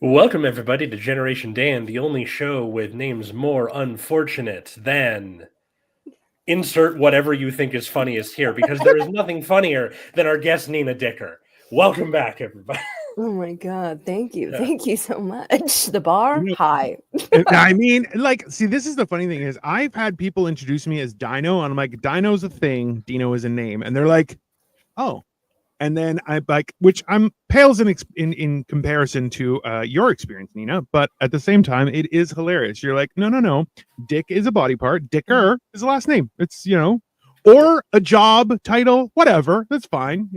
Welcome, everybody, to Generation Dan, the only show with names more unfortunate than insert whatever you think is funniest here, because there is nothing funnier than our guest, Nina Dicker. Welcome back, everybody. Oh my God. Thank you. Yeah. Thank you so much. The bar, high. I mean, like, see, this is the funny thing is I've had people introduce me as Dino, and I'm like, Dino's a thing, Dino is a name. And they're like, oh. And then I like, which pales in comparison to your experience, Nina. But at the same time, it is hilarious. You're like, no. Dick is a body part. Dicker is the last name. It's, or a job title, whatever. That's fine.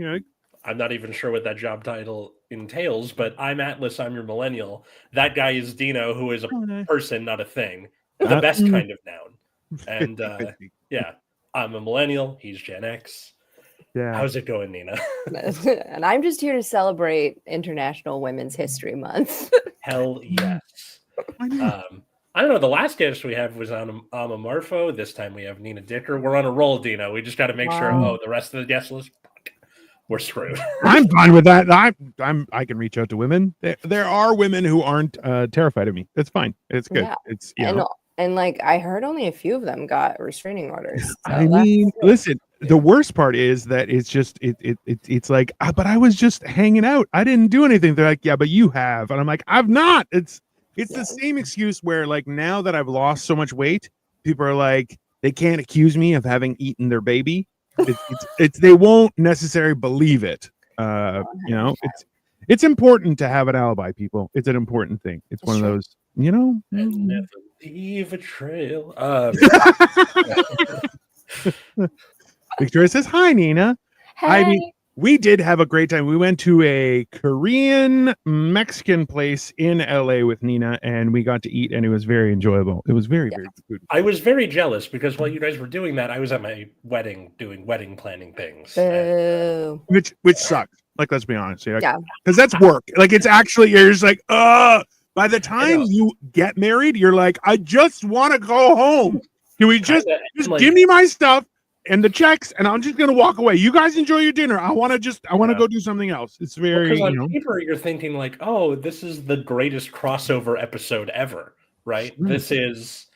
I'm not even sure what that job title entails, but I'm Atlas. I'm your millennial. That guy is Dino, who is a person, not a thing. The best kind of noun. And yeah, I'm a millennial. He's Gen X. Yeah. How's it going, Nina? And I'm just here to celebrate International Women's History Month. Hell yes. I don't know. The last guest we had was on Ama Marfo. This time we have Nina Dicker. We're on a roll, Dino. We just got to make sure. Oh, the rest of the guest list, we're screwed. I'm fine with that. I can reach out to women. There are women who aren't terrified of me. It's fine. It's good. Yeah. It's and like I heard only a few of them got restraining orders. So I mean, listen. The worst part is that it's just it's like, but I was just hanging out. I didn't do anything. They're like, yeah, but you have, and I'm like, I've not. It's the same excuse where like now that I've lost so much weight, people are like, they can't accuse me of having eaten their baby. It's they won't necessarily believe it. It's important to have an alibi, people. It's an important thing. It's one of those, And never leave a trail. Victoria says, hi, Nina. Hey. I mean, we did have a great time. We went to a Korean Mexican place in LA with Nina, and we got to eat, and it was very enjoyable. It was very good. I was very jealous because while you guys were doing that, I was at my wedding doing wedding planning things. Which sucks. Like, let's be honest. Yeah. Because that's work. Like, it's actually, you're just like, by the time you get married, you're like, I just want to go home. Can we just give me my stuff and the checks, and I'm just gonna walk away. You guys enjoy your dinner. I want to go do something else. It's very because on paper you're thinking like, oh, this is the greatest crossover episode ever, right? This is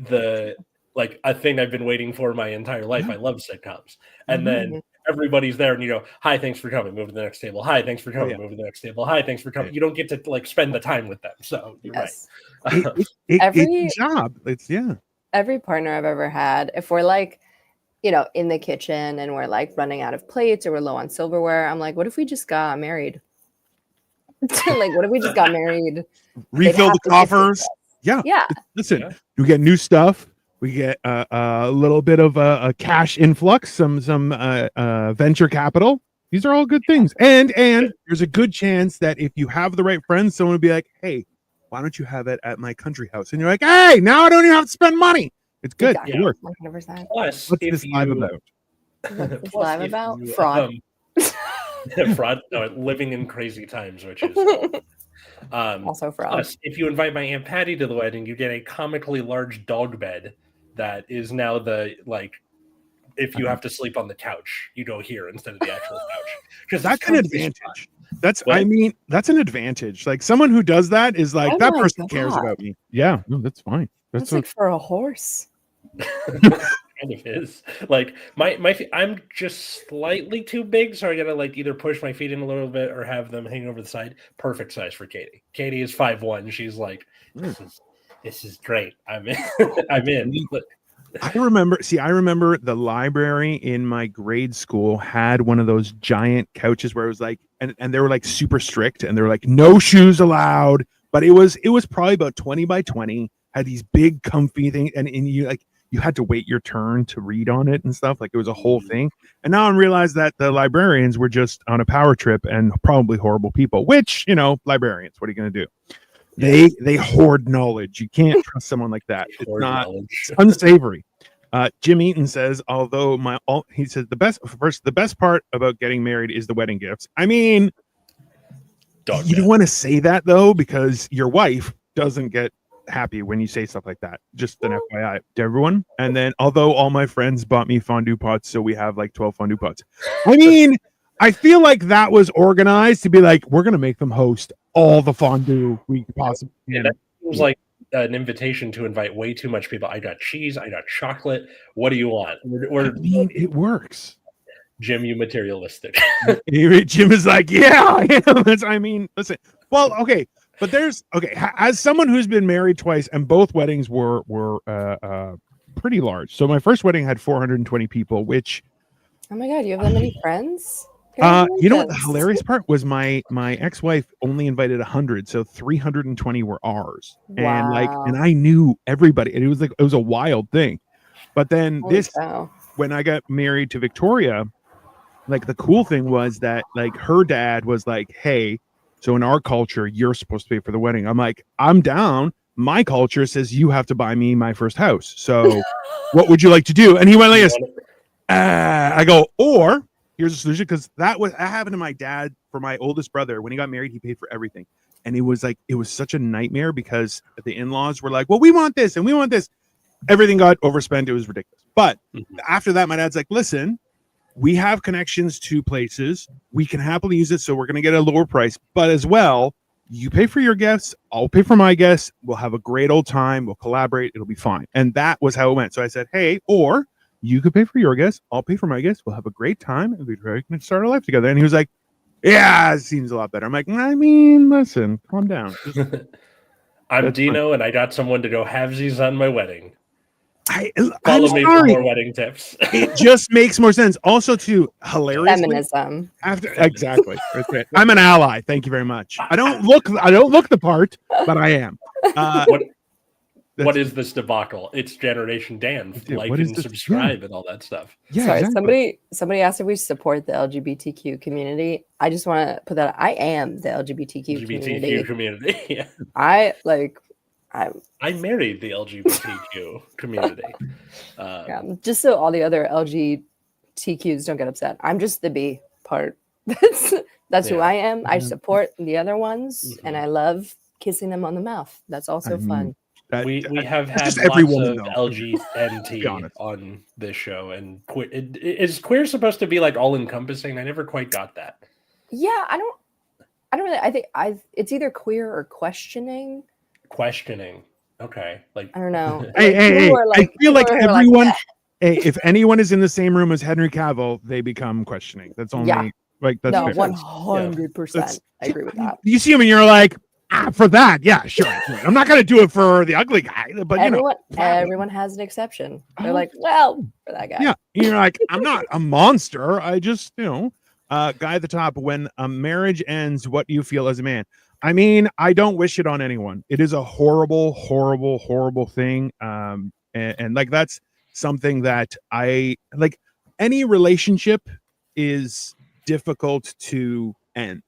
the like a thing I've been waiting for my entire life. I love sitcoms, and then everybody's there, and you go, hi, thanks for coming. Move to the next table. Hi, thanks for coming. Move to the next table. Hi, thanks for coming. You don't get to like spend the time with them, so you're right. It's a job. Every partner I've ever had, if we're like, in the kitchen and we're like running out of plates or we're low on silverware, I'm like, what if we just got married? Like, what if we just got married? Refill the coffers. Yeah. Listen, we get new stuff. We get a little bit of a cash influx, some venture capital. These are all good things. And there's a good chance that if you have the right friends, someone will be like, hey, why don't you have it at my country house? And you're like, hey, now I don't even have to spend money. It's good. Exactly. It works. 100%. Plus, what's this live about? What's this live about? Fraud. Fraud. Living in crazy times, which is also fraud. Plus, if you invite my Aunt Patty to the wedding, you get a comically large dog bed that is now if you have to sleep on the couch, you go here instead of the actual couch. Because that's an advantage. That's an advantage. Like someone who does that is like, that person cares about me. Yeah, no, that's fine. That's like for a horse. Kind of is. Like I'm just slightly too big, so I gotta like either push my feet in a little bit or have them hang over the side. Perfect size for Katie. Katie is 5'1". She's like, this is great. I'm in. I'm in. I remember the library in my grade school had one of those giant couches where it was like, and they were like super strict, and they were like no shoes allowed, but it was probably about 20 by 20, had these big comfy things, and you had to wait your turn to read on it and stuff. Like it was a whole thing. And now I realize that the librarians were just on a power trip and probably horrible people, which, librarians, what are you going to do? They hoard knowledge. You can't trust someone like that. It's unsavory. Jim Eaton says, he says the best part about getting married is the wedding gifts. I mean, you don't want to say that though, because your wife doesn't get happy when you say stuff like that. Just an FYI to everyone. And then, although all my friends bought me fondue pots, so we have like 12 fondue pots. I mean, I feel like that was organized to be like, we're gonna make them host all the fondue we possibly can. That seems like an invitation to invite way too much people. I got cheese, I got chocolate. What do you want? I mean, it works. Jim, you materialistic. Jim is like, yeah, I am. I mean, listen. Well, okay, but there's as someone who's been married twice, and both weddings were pretty large. So my first wedding had 420 people, which Oh my god, you have that many friends? you know what the Congratulations. hilarious part was? My ex-wife only invited 100, so 320 were ours. And Wow. I knew everybody, and it was a wild thing. But then Holy this, cow. when I got married to Victoria, like the cool thing was that like her dad was like, hey, so in our culture, you're supposed to pay for the wedding. I'm like, I'm down. My culture says you have to buy me my first house. So what would you like to do? And he went like this. I go, or here's a solution, because that happened to my dad for my oldest brother. When he got married, he paid for everything. And it was such a nightmare because the in-laws were like, well, we want this and we want this. Everything got overspent. It was ridiculous. But after that, my dad's like, listen, we have connections to places. We can happily use it. So we're going to get a lower price. But as well, you pay for your guests. I'll pay for my guests. We'll have a great old time. We'll collaborate. It'll be fine. And that was how it went. So I said, hey, or you could pay for your guests. I'll pay for my guests. We'll have a great time. And we can start our life together. And he was like, yeah, it seems a lot better. I'm like, I mean, listen, calm down. I'm That's Dino, and I got someone to go halvesies on my wedding. I'm Follow me sorry. for more wedding tips. It just makes more sense. Also, too, hilarious. Feminism. Exactly. That's right. I'm an ally. Thank you very much. I don't look the part, but I am. What is this debacle? It's Generation Dan. Dude, Like what is and this? subscribe and all that stuff. Yeah, Sorry, exactly. somebody asked if we support the LGBTQ community. I just want to put that I am the LGBTQ LGBTQ community. community. Yeah. I married the LGBTQ community. yeah, just so all the other LGBTQs don't get upset. I'm just the B part. That's who Yeah. I am. I support the other ones, and I love kissing them on the mouth. That's also fun. We have had just lots every woman, of though. Be LGBT honest. on this show, and is queer supposed to be like all encompassing? I never quite got that. Yeah, I don't really. I think it's either queer or questioning. Questioning. Okay, like I don't know. Hey, people are I feel like people are everyone. "Eh." Hey, if anyone is in the same room as Henry Cavill, they become questioning. That's only Yeah. like that's No, fair. 100%. I agree with that. You see him and you're like, for that, yeah, sure. I'm not gonna do it for the ugly guy, but Everyone has an exception. They're like, well, for that guy. yeah, you're like, I'm not a monster. I just, guy at the top. When a marriage ends, what do you feel as a man? I mean, I don't wish it on anyone. It is a horrible, horrible, horrible thing. And like that's something that I like. Any relationship is difficult to end,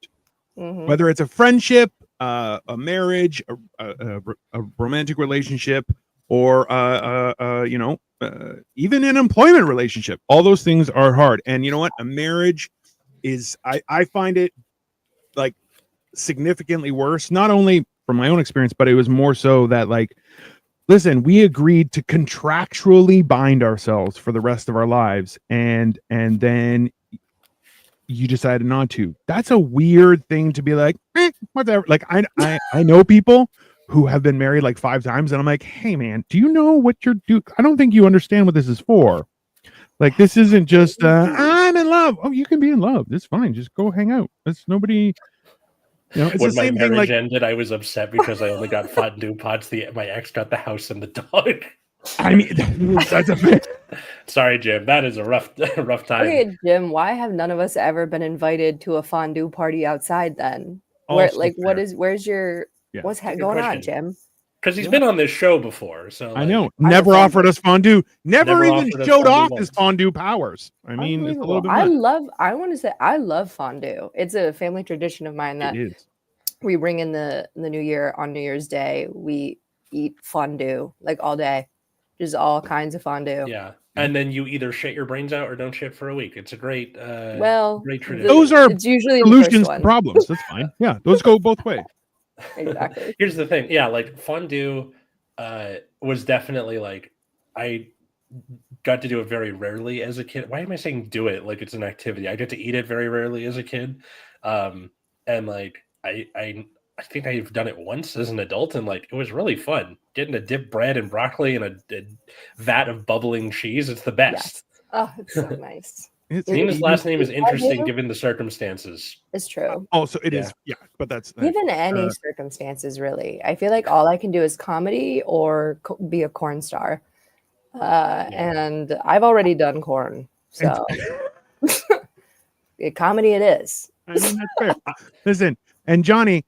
whether it's a friendship, a marriage, a romantic relationship, or even an employment relationship. All those things are hard. And you know what? A marriage is, I find it like significantly worse, not only from my own experience, but it was more so that like, listen, we agreed to contractually bind ourselves for the rest of our lives, and then you decided not to. That's a weird thing to be like, whatever. Like I know people who have been married like 5 times, and I'm like, hey man, do you know what you're doing? I don't think you understand what this is for. Like, this isn't just I'm in love. Oh, you can be in love. That's fine. Just go hang out. That's nobody. It's when the my same thing. marriage Like, ended, I was upset because I only got fondue pots. My ex got the house and the dog. I mean, that's a Sorry, Jim. That is a rough time. Okay, Jim, why have none of us ever been invited to a fondue party outside then? Also Where's your, Yeah. what's Good going on, question. Jim? Because he's been on this show before. So I know. I'm Never offended. offered us fondue. Never even offered us showed fondue off once. his fondue powers. I mean, it's a little bit I want to say I love fondue. It's a family tradition of mine that It is. we bring in the new year. On New Year's Day, we eat fondue like all day, just all kinds of fondue. Yeah. And then you either shit your brains out or don't shit for a week. It's a great, Well, great tradition. Those are it's usually the Solutions first to one. problems. That's fine. Yeah, those go both ways. Exactly. Here's the thing. Yeah, like fondue was definitely like I got to do it very rarely as a kid. Why am I saying do it like it's an activity? I get to eat it very rarely as a kid. And like I think I've done it once as an adult, and like it was really fun getting to dip bread and broccoli in a vat of bubbling cheese. It's the best. Yes. Oh, it's so nice. It's Nina's last name is interesting do. given the circumstances. It's true. also it Yeah. is, yeah, but that's Given any circumstances, really, I feel like all I can do is comedy or be a corn star. And I've already done corn, so comedy it is. I mean, that's fair. Listen, and Johnny,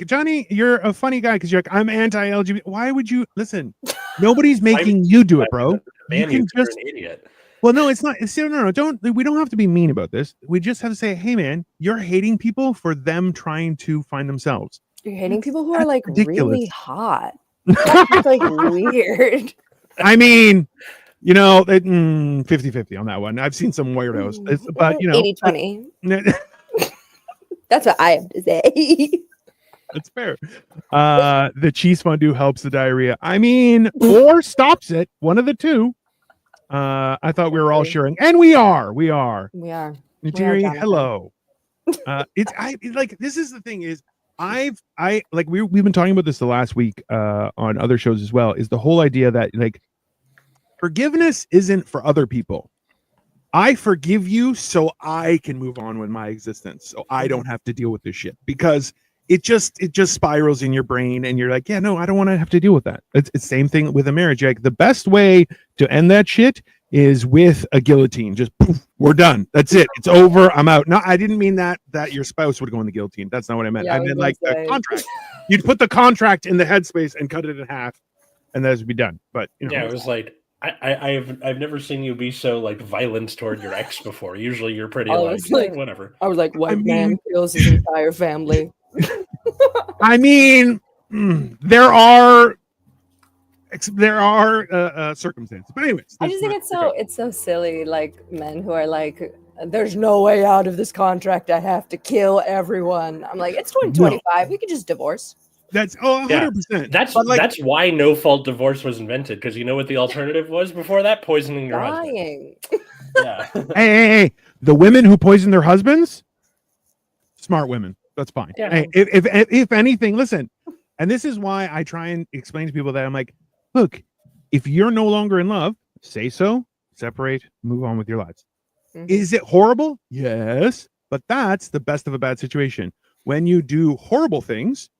Johnny, you're a funny guy because you're like, I'm anti-LGBT. Why would you listen? Nobody's making you do it, bro. You can You're just an idiot. well, no, it's not. No, we don't have to be mean about this. We just have to say, hey, man, you're hating people for them trying to find themselves. You're hating people who are like ridiculous. really hot. It's like weird. I mean, 50-50 on that one. I've seen some weirdos, but 80-20. That's what I have to say. that's fair. The cheese fondue helps the diarrhea. I mean, or stops it. One of the two. I thought we were all sharing, and we are. We are. Natiri, Jonathan. hello. This is the thing is we've been talking about this the last week on other shows as well, is the whole idea that like forgiveness isn't for other people. I forgive you so I can move on with my existence, so I don't have to deal with this shit, because it just spirals in your brain and you're like, yeah, no, I don't want to have to deal with that. It's the same thing with a marriage. Like the best way to end that shit is with a guillotine. Just poof, we're done. That's it. It's over. I'm out. No, I didn't mean that your spouse would go in the guillotine. That's not what I meant. Yeah, I meant like the contract. You'd put the contract in the headspace and cut it in half, and that would be done. But Yeah, it was like I've never seen you be so like violent toward your ex before. Usually you're pretty like whatever. I was like, white man kills his entire family. I mean, there are circumstances, but anyways, I just think it's so silly, like men who are like, there's no way out of this contract. I have to kill everyone. I'm like, it's 2025. We could just divorce. That's 100%. That's why no fault divorce was invented, because you know what the alternative was before that? Poisoning your Dying. husband. Yeah. Hey, the women who poison their husbands, smart women. That's fine. Yeah. Hey, if anything, listen, and this is why I try and explain to people that I'm like, look, if you're no longer in love, say so, separate, move on with your lives. Mm-hmm. Is it horrible? Yes, but that's the best of a bad situation. When you do horrible things,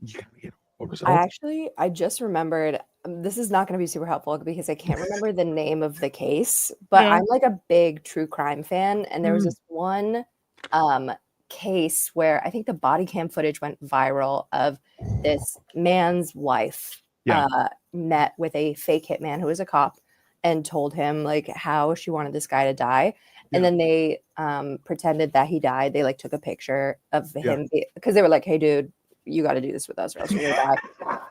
you gotta get a result. I just remembered, this is not going to be super helpful because I can't remember the name of the case, but I'm like a big true crime fan, and there was this one case where I think the body cam footage went viral of this man's wife met with a fake hitman who was a cop and told him like how she wanted this guy to die. And then they pretended that he died. They like took a picture of him because they were like, hey dude, you got to do this with us or else you're gonna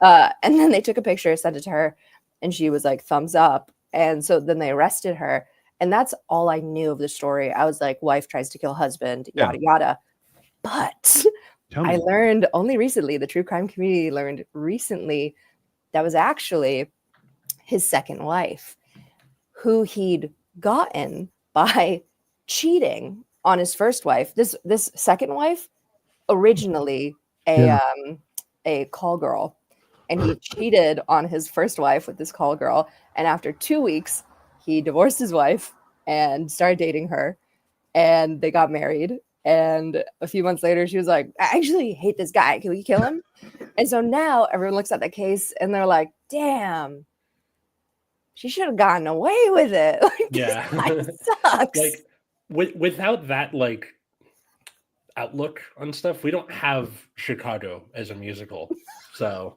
die. And then they took a picture, sent it to her, and she was like, thumbs up. And so then they arrested her. And that's all I knew of the story. I was like, wife tries to kill husband, yada, yada. But I learned only recently, the true crime community learned recently, that was actually his second wife, who he'd gotten by cheating on his first wife. This second wife, originally a call girl, and he cheated on his first wife with this call girl. And after 2 weeks, he divorced his wife and started dating her, and they got married. And a few months later, she was like, I actually hate this guy. Can we kill him? And so now everyone looks at the case and they're like, damn, she should have gotten away with it. Like, yeah. This guy sucks. Like without that like outlook on stuff, we don't have Chicago as a musical. So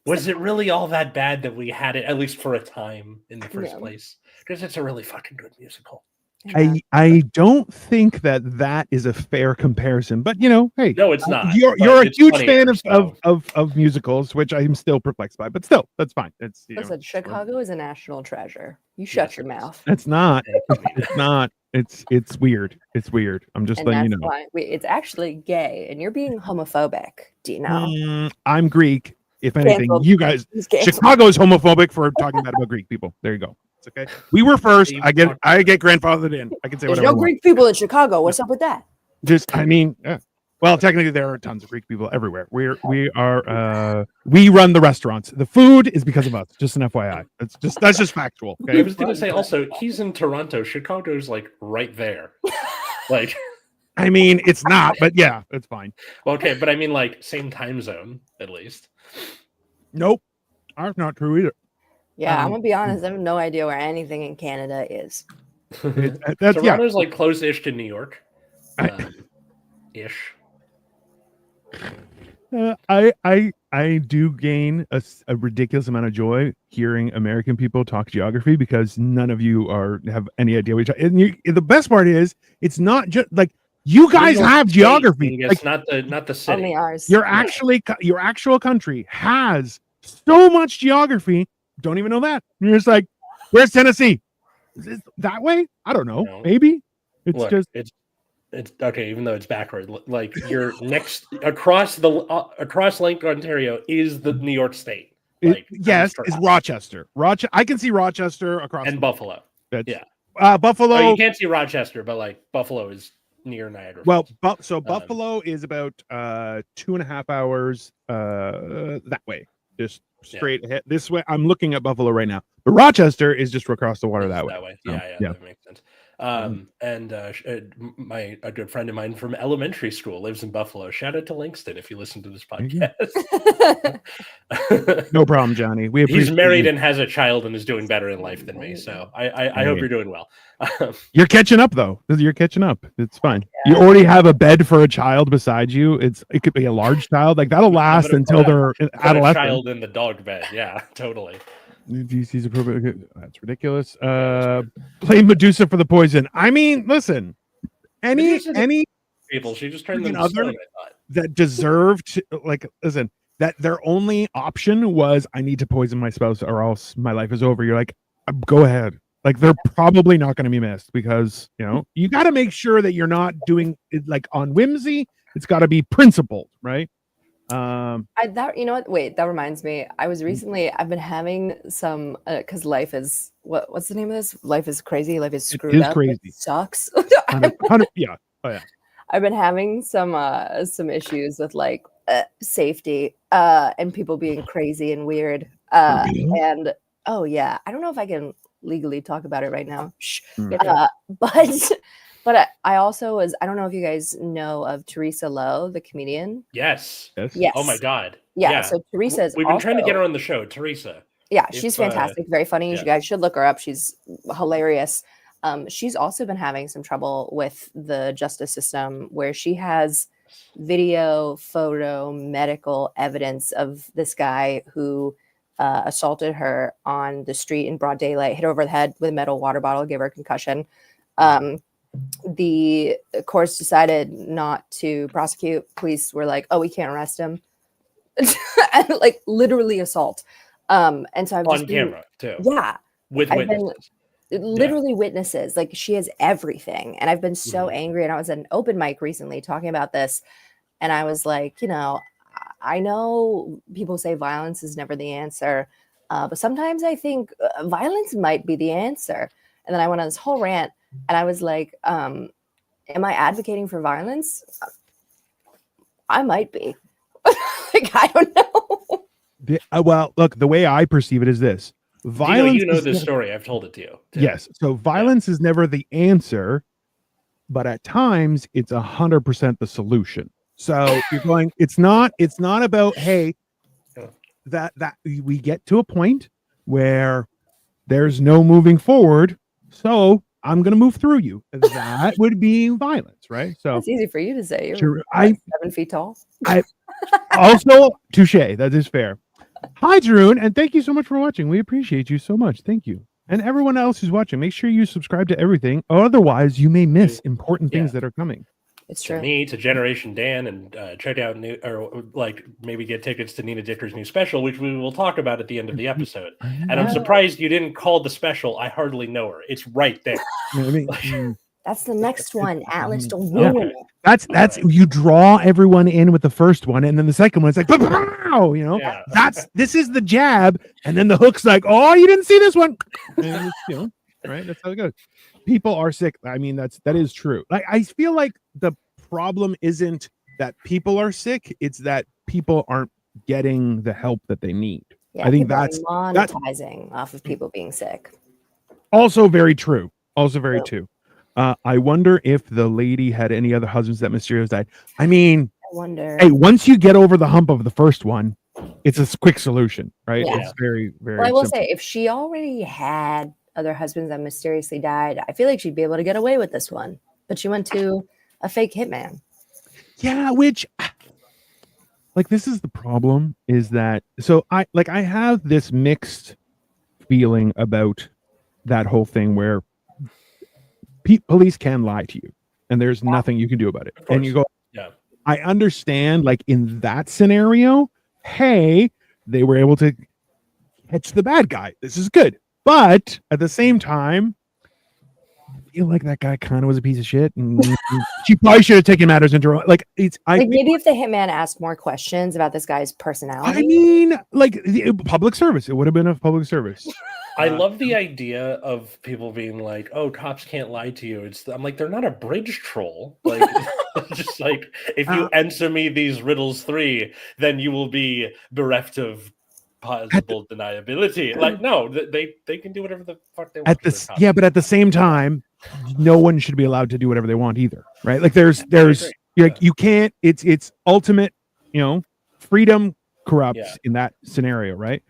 was it really all that bad that we had it, at least for a time, in the first place? Because it's a really fucking good musical. Yeah. I don't think that is a fair comparison, but hey, No, it's not. You're but a it's huge funnier, fan so- of musicals, which I'm still perplexed by, but still, that's fine. It's Listen, Chicago is a national treasure. You Yes, shut your it is. mouth. It's not. Thank you. It's not. It's weird. It's weird. I'm just And letting that's you know. why it's actually gay, and you're being homophobic. Do you know? I'm Greek. If anything, Canceled. you guys, He's canceled. Chicago is homophobic for talking bad about Greek people. There you go. It's okay. We were first. I get grandfathered in. I can say There's whatever. no I want. Greek people in Chicago. What's up with that? I mean, yeah. Well, technically, there are tons of Greek people everywhere. We run the restaurants. The food is because of us. Just an FYI. That's just factual. I Okay. was gonna say also, he's in Toronto. Chicago's like right there. Like, I mean, it's not, but yeah, it's fine. okay, but I mean, like, same time zone at least. Nope, that's not true either. Yeah, I'm Um, gonna be honest. I have no idea where anything in Canada is. That's Toronto's like close-ish to New York. I- Ish. I do gain a ridiculous amount of joy hearing American people talk geography because none of you have any idea what the best part is it's not just like you guys New York have State, geography. It's Like, not the city. Only ours. your actual country has so much geography. Don't even know that. You're just like, where's Tennessee? Is it that way? I don't know. No. Maybe it's Look, just it's okay, even though it's backward. Like you're next across Lake Ontario is the New York State. Like yes, I'm it's sure. Rochester. I can see Rochester across And Buffalo. That's, yeah. Buffalo. Oh, you can't see Rochester, but like Buffalo is near Niagara. Well, Falls. Buffalo is about 2.5 hours that way, just straight ahead. This way, I'm looking at Buffalo right now, but Rochester is just across the water that way. So, Yeah, that makes sense. And a good friend of mine from elementary school lives in Buffalo. Shout out to Langston if you listen to this podcast. No problem, Johnny. We appreciate He's married you. and has a child and is doing better in life than me. So I hope you're doing well. You're catching up though. You're catching up. It's fine. You already have a bed for a child beside you. It could be a large child. Like that'll last until they're adolescent. Child in the dog bed. Yeah, totally. DC's appropriate. That's ridiculous. Play Medusa for the poison. I mean, listen. Any People, she just turned them other stone, I thought. that deserved listen, that their only option was I need to poison my spouse or else my life is over. You're like, go ahead. Like they're probably not going to be missed because you got to make sure that you're not doing it like on whimsy. It's got to be principled, right? Wait, that reminds me. I've been having some because life is what's the name of this? Life is crazy. Life is screwed up. Crazy. It sucks. 100, yeah. Oh yeah. I've been having some issues with like safety and people being crazy and weird. And oh yeah, I don't know if I can legally talk about it right now. Shh. But I also I don't know if you guys know of Teresa Lowe, the comedian. Yes. Yes. Oh my God. Yeah. So Teresa's We've been trying to get her on the show, Teresa. Yeah, she's fantastic. Very funny. yeah. You guys should look her up. She's hilarious. She's also been having some trouble with the justice system where she has video, photo, medical evidence of this guy who assaulted her on the street in broad daylight, hit her over the head with a metal water bottle, gave her a concussion. The courts decided not to prosecute. Police were like, "Oh, we can't arrest him," and like literally assault. And so I've on camera too. Yeah, with witnesses. Literally witnesses. Like she has everything, and I've been so angry. And I was at an open mic recently talking about this, and I was like, I know people say violence is never the answer, but sometimes I think violence might be the answer. And then I went on this whole rant. And I was like, am I advocating for violence? I might be. Like, I don't know. Well, look, the way I perceive it is this. Violence. You know this story. I've told it to you. Too. Yes. So violence is never the answer, but at times it's 100% the solution. So you're going, it's not about, hey, that we get to a point where there's no moving forward. So I'm going to move through you. That would be violence, right? So it's easy for you to say. You're sure, 7 feet tall. I also touche. That is fair. Hi, Jeroen, and thank you so much for watching. We appreciate you so much. Thank you. And everyone else who's watching, make sure you subscribe to everything. Otherwise, you may miss important things that are coming. It's To true. me, to Generation Dan, and check out maybe get tickets to Nina Dicker's new special, which we will talk about at the end of the episode. And I'm surprised you didn't call the special "I Hardly Know Her." It's right there. That's the next one, Atlas. Don't ruin it. That's you draw everyone in with the first one, and then the second one it's like, pow, this is the jab, and then the hook's like, oh, you didn't see this one, and right? That's how it goes. People are sick. I mean, that is true. Like, I feel like the problem isn't that people are sick; it's that people aren't getting the help that they need. Yeah, I think people are that's monetizing off of people being sick. Also very true. Also very true. I wonder if the lady had any other husbands that mysterious died. I mean, I wonder. Hey, once you get over the hump of the first one, it's a quick solution, right? Yeah. It's very, very. Well, I will simple. say, if she already had other husbands that mysteriously died, I feel like she'd be able to get away with this one. But she went to a fake hitman. Yeah, which, like, this is the problem. Is that so? I have this mixed feeling about that whole thing where police can lie to you, and there's nothing you can do about it. And you go, I understand, like, in that scenario, hey, they were able to catch the bad guy. This is good. But at the same time, I feel like that guy kind of was a piece of shit, and she probably should have taken matters into her own. Like, maybe if the hitman asked more questions about this guy's personality. I mean, like, public service. It would have been a public service. I love the idea of people being like, "Oh, cops can't lie to you." I'm like, they're not a bridge troll. Like, just like, if you answer me these riddles 3, then you will be bereft of possible deniability. Like, no, they can do whatever the fuck they want. But at the same time, no one should be allowed to do whatever they want either, right? Like, there's like, you can't. It's ultimate, freedom corrupts in that scenario, right?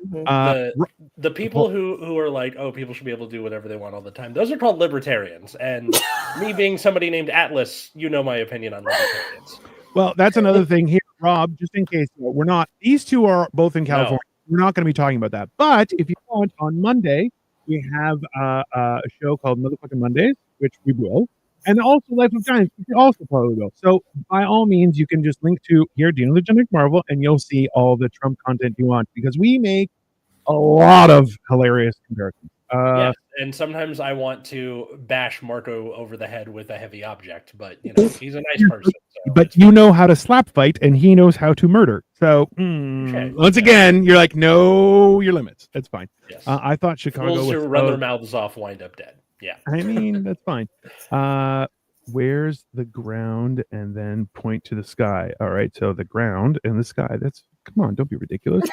The people who are like, oh, people should be able to do whatever they want all the time, those are called libertarians. And me being somebody named Atlas, my opinion on libertarians. Well, that's another thing here, Rob, just in case we're not, these two are both in California. No. We're not going to be talking about that. But if you want, on Monday, we have a show called Motherfucking Mondays, which we will. And also Life of Giants, which we also probably will. So by all means, you can just link to here, Dean Legend Marvel, and you'll see all the Trump content you want, because we make a lot of hilarious comparisons. Yes, and sometimes I want to bash Marco over the head with a heavy object, but he's a nice person. So but you know how to slap fight, and he knows how to murder. So once again, you're like, know your limits. That's fine. Yes. I thought Chicago Fools was who run their mouths off wind up dead. Yeah, I mean, that's fine. Where's the ground? And then point to the sky. All right, so the ground and the sky. Come on, don't be ridiculous.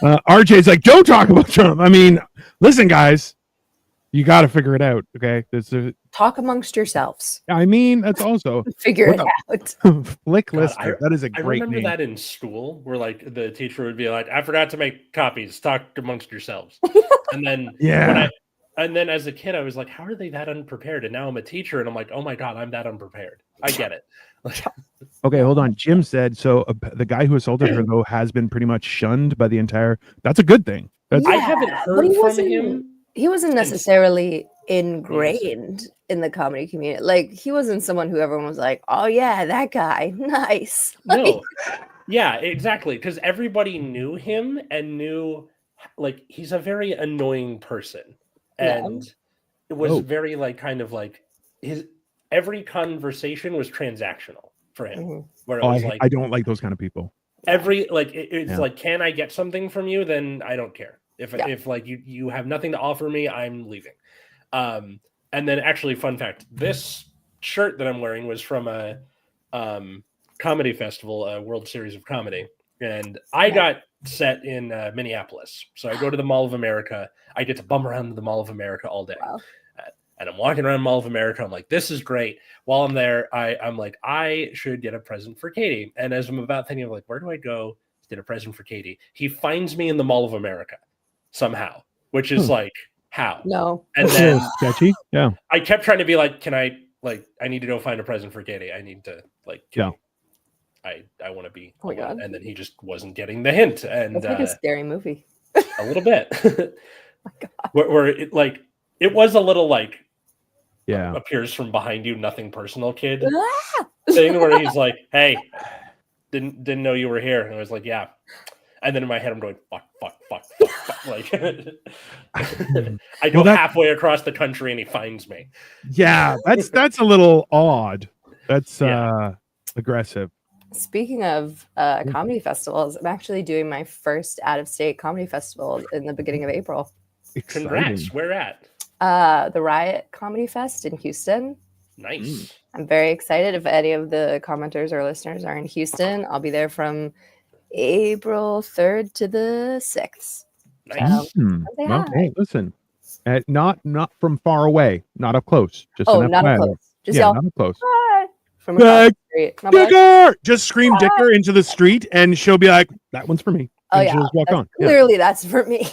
RJ's like, don't talk about Trump. I mean, listen, guys, you got to figure it out. Okay, talk amongst yourselves. I mean, that's also figure it out. Flick Lister. That is a great name. I remember that in school, where like the teacher would be like, "I forgot to make copies. Talk amongst yourselves." And then and then as a kid, I was like, "How are they that unprepared?" And now I'm a teacher, and I'm like, "Oh my god, I'm that unprepared." I get it. Okay, hold on. Jim said so. The guy who assaulted her, though, has been pretty much shunned by the entire. That's a good thing. I haven't heard from him. He wasn't necessarily ingrained in the comedy community. Like, he wasn't someone who everyone was like, "Oh yeah, that guy, nice." No, yeah, exactly. Because everybody knew him and knew, like, he's a very annoying person, and it was very like kind of like every conversation was transactional for him. Where it was like, I don't like those kind of people. It's like, can I get something from you? Then I don't care. If like you have nothing to offer me, I'm leaving. And then actually, fun fact: this shirt that I'm wearing was from a comedy festival, a World Series of Comedy, and I got set in Minneapolis. So I go to the Mall of America. I get to bum around the Mall of America all day. Wow. And I'm walking around Mall of America. I'm like, this is great. While I'm there, I'm like, I should get a present for Katie. And as I'm about thinking of like, where do I go to get a present for Katie? He finds me in the Mall of America somehow, which is like, how? No. And then sketchy. Yeah. I kept trying to be like, I need to go find a present for Katie. I need to I want to be. Oh my God. And then he just wasn't getting the hint. And it's like a scary movie. A little bit. Oh my God. Where it like It was a little like Yeah. appears from behind you, nothing personal kid Ah! thing where he's like, "Hey, didn't know you were here," and I was like, "Yeah." And then in my head, I'm going, fuck. Like, I go halfway across the country and he finds me. Yeah, that's a little odd. That's aggressive. Speaking of comedy festivals, I'm actually doing my first out-of-state comedy festival in the beginning of April. Exciting. Congrats. Where at? The Riot Comedy Fest in Houston. Nice. I'm very excited. If any of the commenters or listeners are in Houston, I'll be there from April 3rd to the 6th. Nice. Say hi. Okay, listen. Not from far away, not up close. Just Oh, enough not up away. close. Just Yeah, yell not up close. hi from across the street. And I'll be like, Dicker! Just scream Dicker into the street, and she'll be like, "That one's for me." oh And yeah, she'll just walk on. Yeah. clearly that's for me.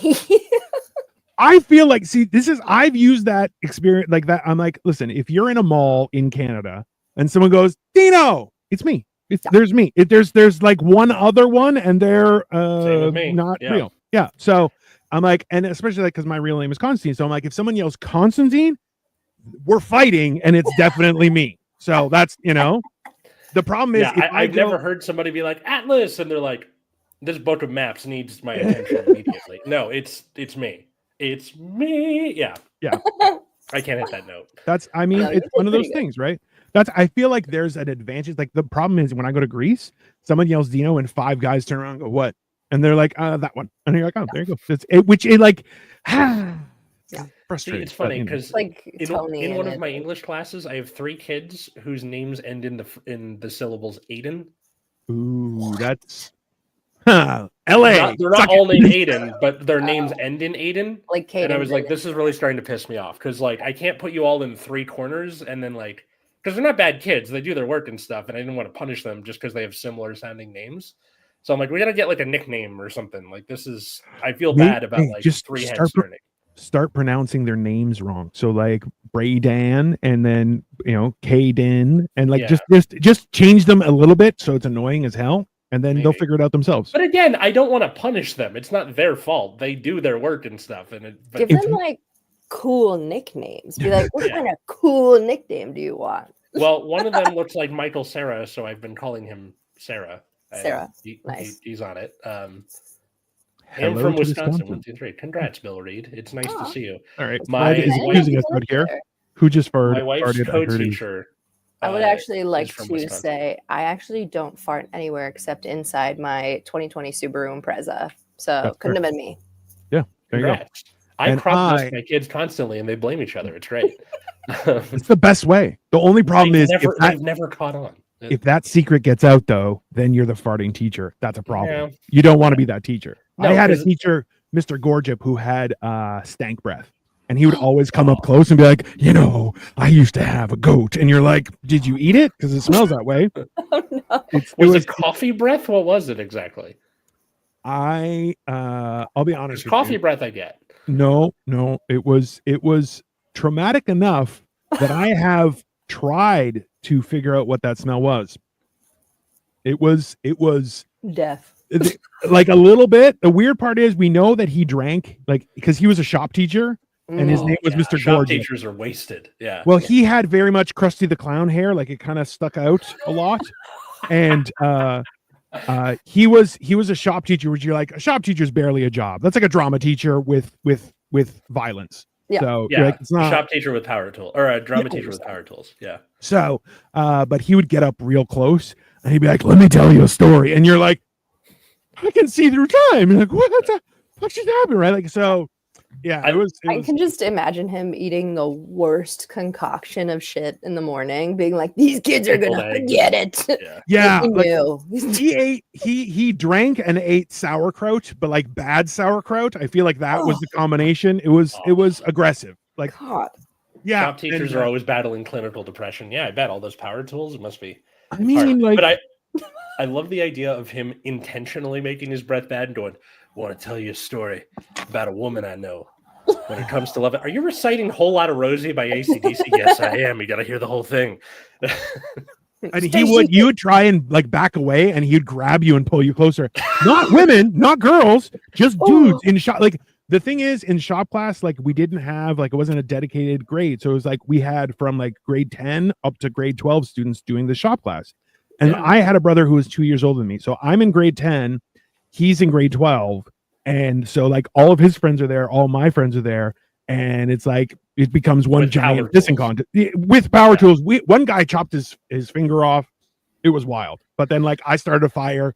I feel like, see, I've used that experience like that. I'm like, listen, if you're in a mall in Canada and someone goes, Dino, it's me. There's me. There's like one other one, and they're not real. Yeah. So I'm like, and especially like because my real name is Constantine. So I'm like, if someone yells Constantine, we're fighting, and it's definitely me. So that's the problem is. Yeah, I've never heard somebody be like Atlas, and they're like, "This book of maps needs my attention immediately." No, it's me. It's me. Yeah. I can't hit that note. It's one of those things, right? I feel like there's an advantage. Like the problem is when I go to Greece, someone yells Dino and 5 guys turn around and go, "What?" And they're like, "That one." And you're like, "Oh, there you go." Frustrating. See, it's funny because like in one of my English classes, I have 3 kids whose names end in the syllables Aiden. Ooh, that's LA. They're not all named Aiden, but their names end in Aiden. Like Caden. And I was like, this is really starting to piss me off because like I can't put you all in 3 corners and then like because they're not bad kids, they do their work and stuff, and I didn't want to punish them just because they have similar sounding names. So I'm like, we gotta get like a nickname or something. Like this is I feel bad about like just 3 heads turning. Start pronouncing their names wrong. So like Braydan and then Caden and like just change them a little bit so it's annoying as hell, and then they'll figure it out themselves. But again, I don't want to punish them. It's not their fault. They do their work and stuff. And give them like cool nicknames. Be like, what kind of cool nickname do you want? Well, one of them looks like Michael Sarah, so I've been calling him Sarah. Sarah, nice. He's on it. Hello I'm from to Wisconsin. 1, 2, 3. Congrats, Bill Reed. It's nice to see you. All right, my using us out here. Who just farted? My wife's co-teacher. I would actually like to say I actually don't fart anywhere except inside my 2020 Subaru Impreza. So couldn't have been me. Yeah, there you go. I cross my kids constantly, and they blame each other. It's great. It's the best way. The only problem is I've never caught on. If that secret gets out, though, then you're the farting teacher. That's a problem. Yeah. You don't want to be that teacher. No, I had a teacher, Mr. Gorgip, who had stank breath. And he would always come up close and be like, I used to have a goat. And you're like, did you eat it? Because it smells that way. Oh, no. It was coffee breath? What was it exactly? I'll be honest. Coffee breath I get. No. It was traumatic enough that I have tried to figure out what that smell was. It was death. Like a little bit. The weird part is we know that he drank because he was a shop teacher and his name was Mr. Shop Gorgip. teachers are wasted. Yeah. Well, he had very much Krusty the Clown hair, like it kind of stuck out a lot. And he was a shop teacher, which you're like, a shop teacher's barely a job. That's like a drama teacher with violence. Yeah. So yeah, like, it's not a shop teacher with power tools or a drama teacher with power tools. Yeah. So, but he would get up real close and he'd be like, "Let me tell you a story," and you're like, "I can see through time." You're like, "What the fuck just happened?" Right? Like, so, yeah, I can just imagine him eating the worst concoction of shit in the morning, being like, "These kids are gonna forget it." Yeah, like, he drank and ate sauerkraut, but like bad sauerkraut. I feel like that was the combination. It was aggressive. Like, God. Yeah, shop teachers are always battling clinical depression. Yeah, I bet all those power tools. It must be. I mean, hard. But I love the idea of him intentionally making his breath bad and going, "I want to tell you a story about a woman I know. When it comes to love, are you reciting "Whole Lotta Rosie" by AC/DC? Yes, I am. You got to hear the whole thing. And you would try and like back away, and he'd grab you and pull you closer. Not women, not girls, just dudes in shot. Like the thing is, in shop class, like we didn't have like it wasn't a dedicated grade, so it was like we had from like grade 10 up to grade 12 students doing the shop class. And Yeah. I had a brother who was 2 years older than me, so I'm in grade 10, he's in grade 12, and so like all of his friends are there, all my friends are there, and it's like it becomes one With power giant dissing tools. contest with power Yeah. tools. One guy chopped his finger off. It was wild, but then like I started a fire.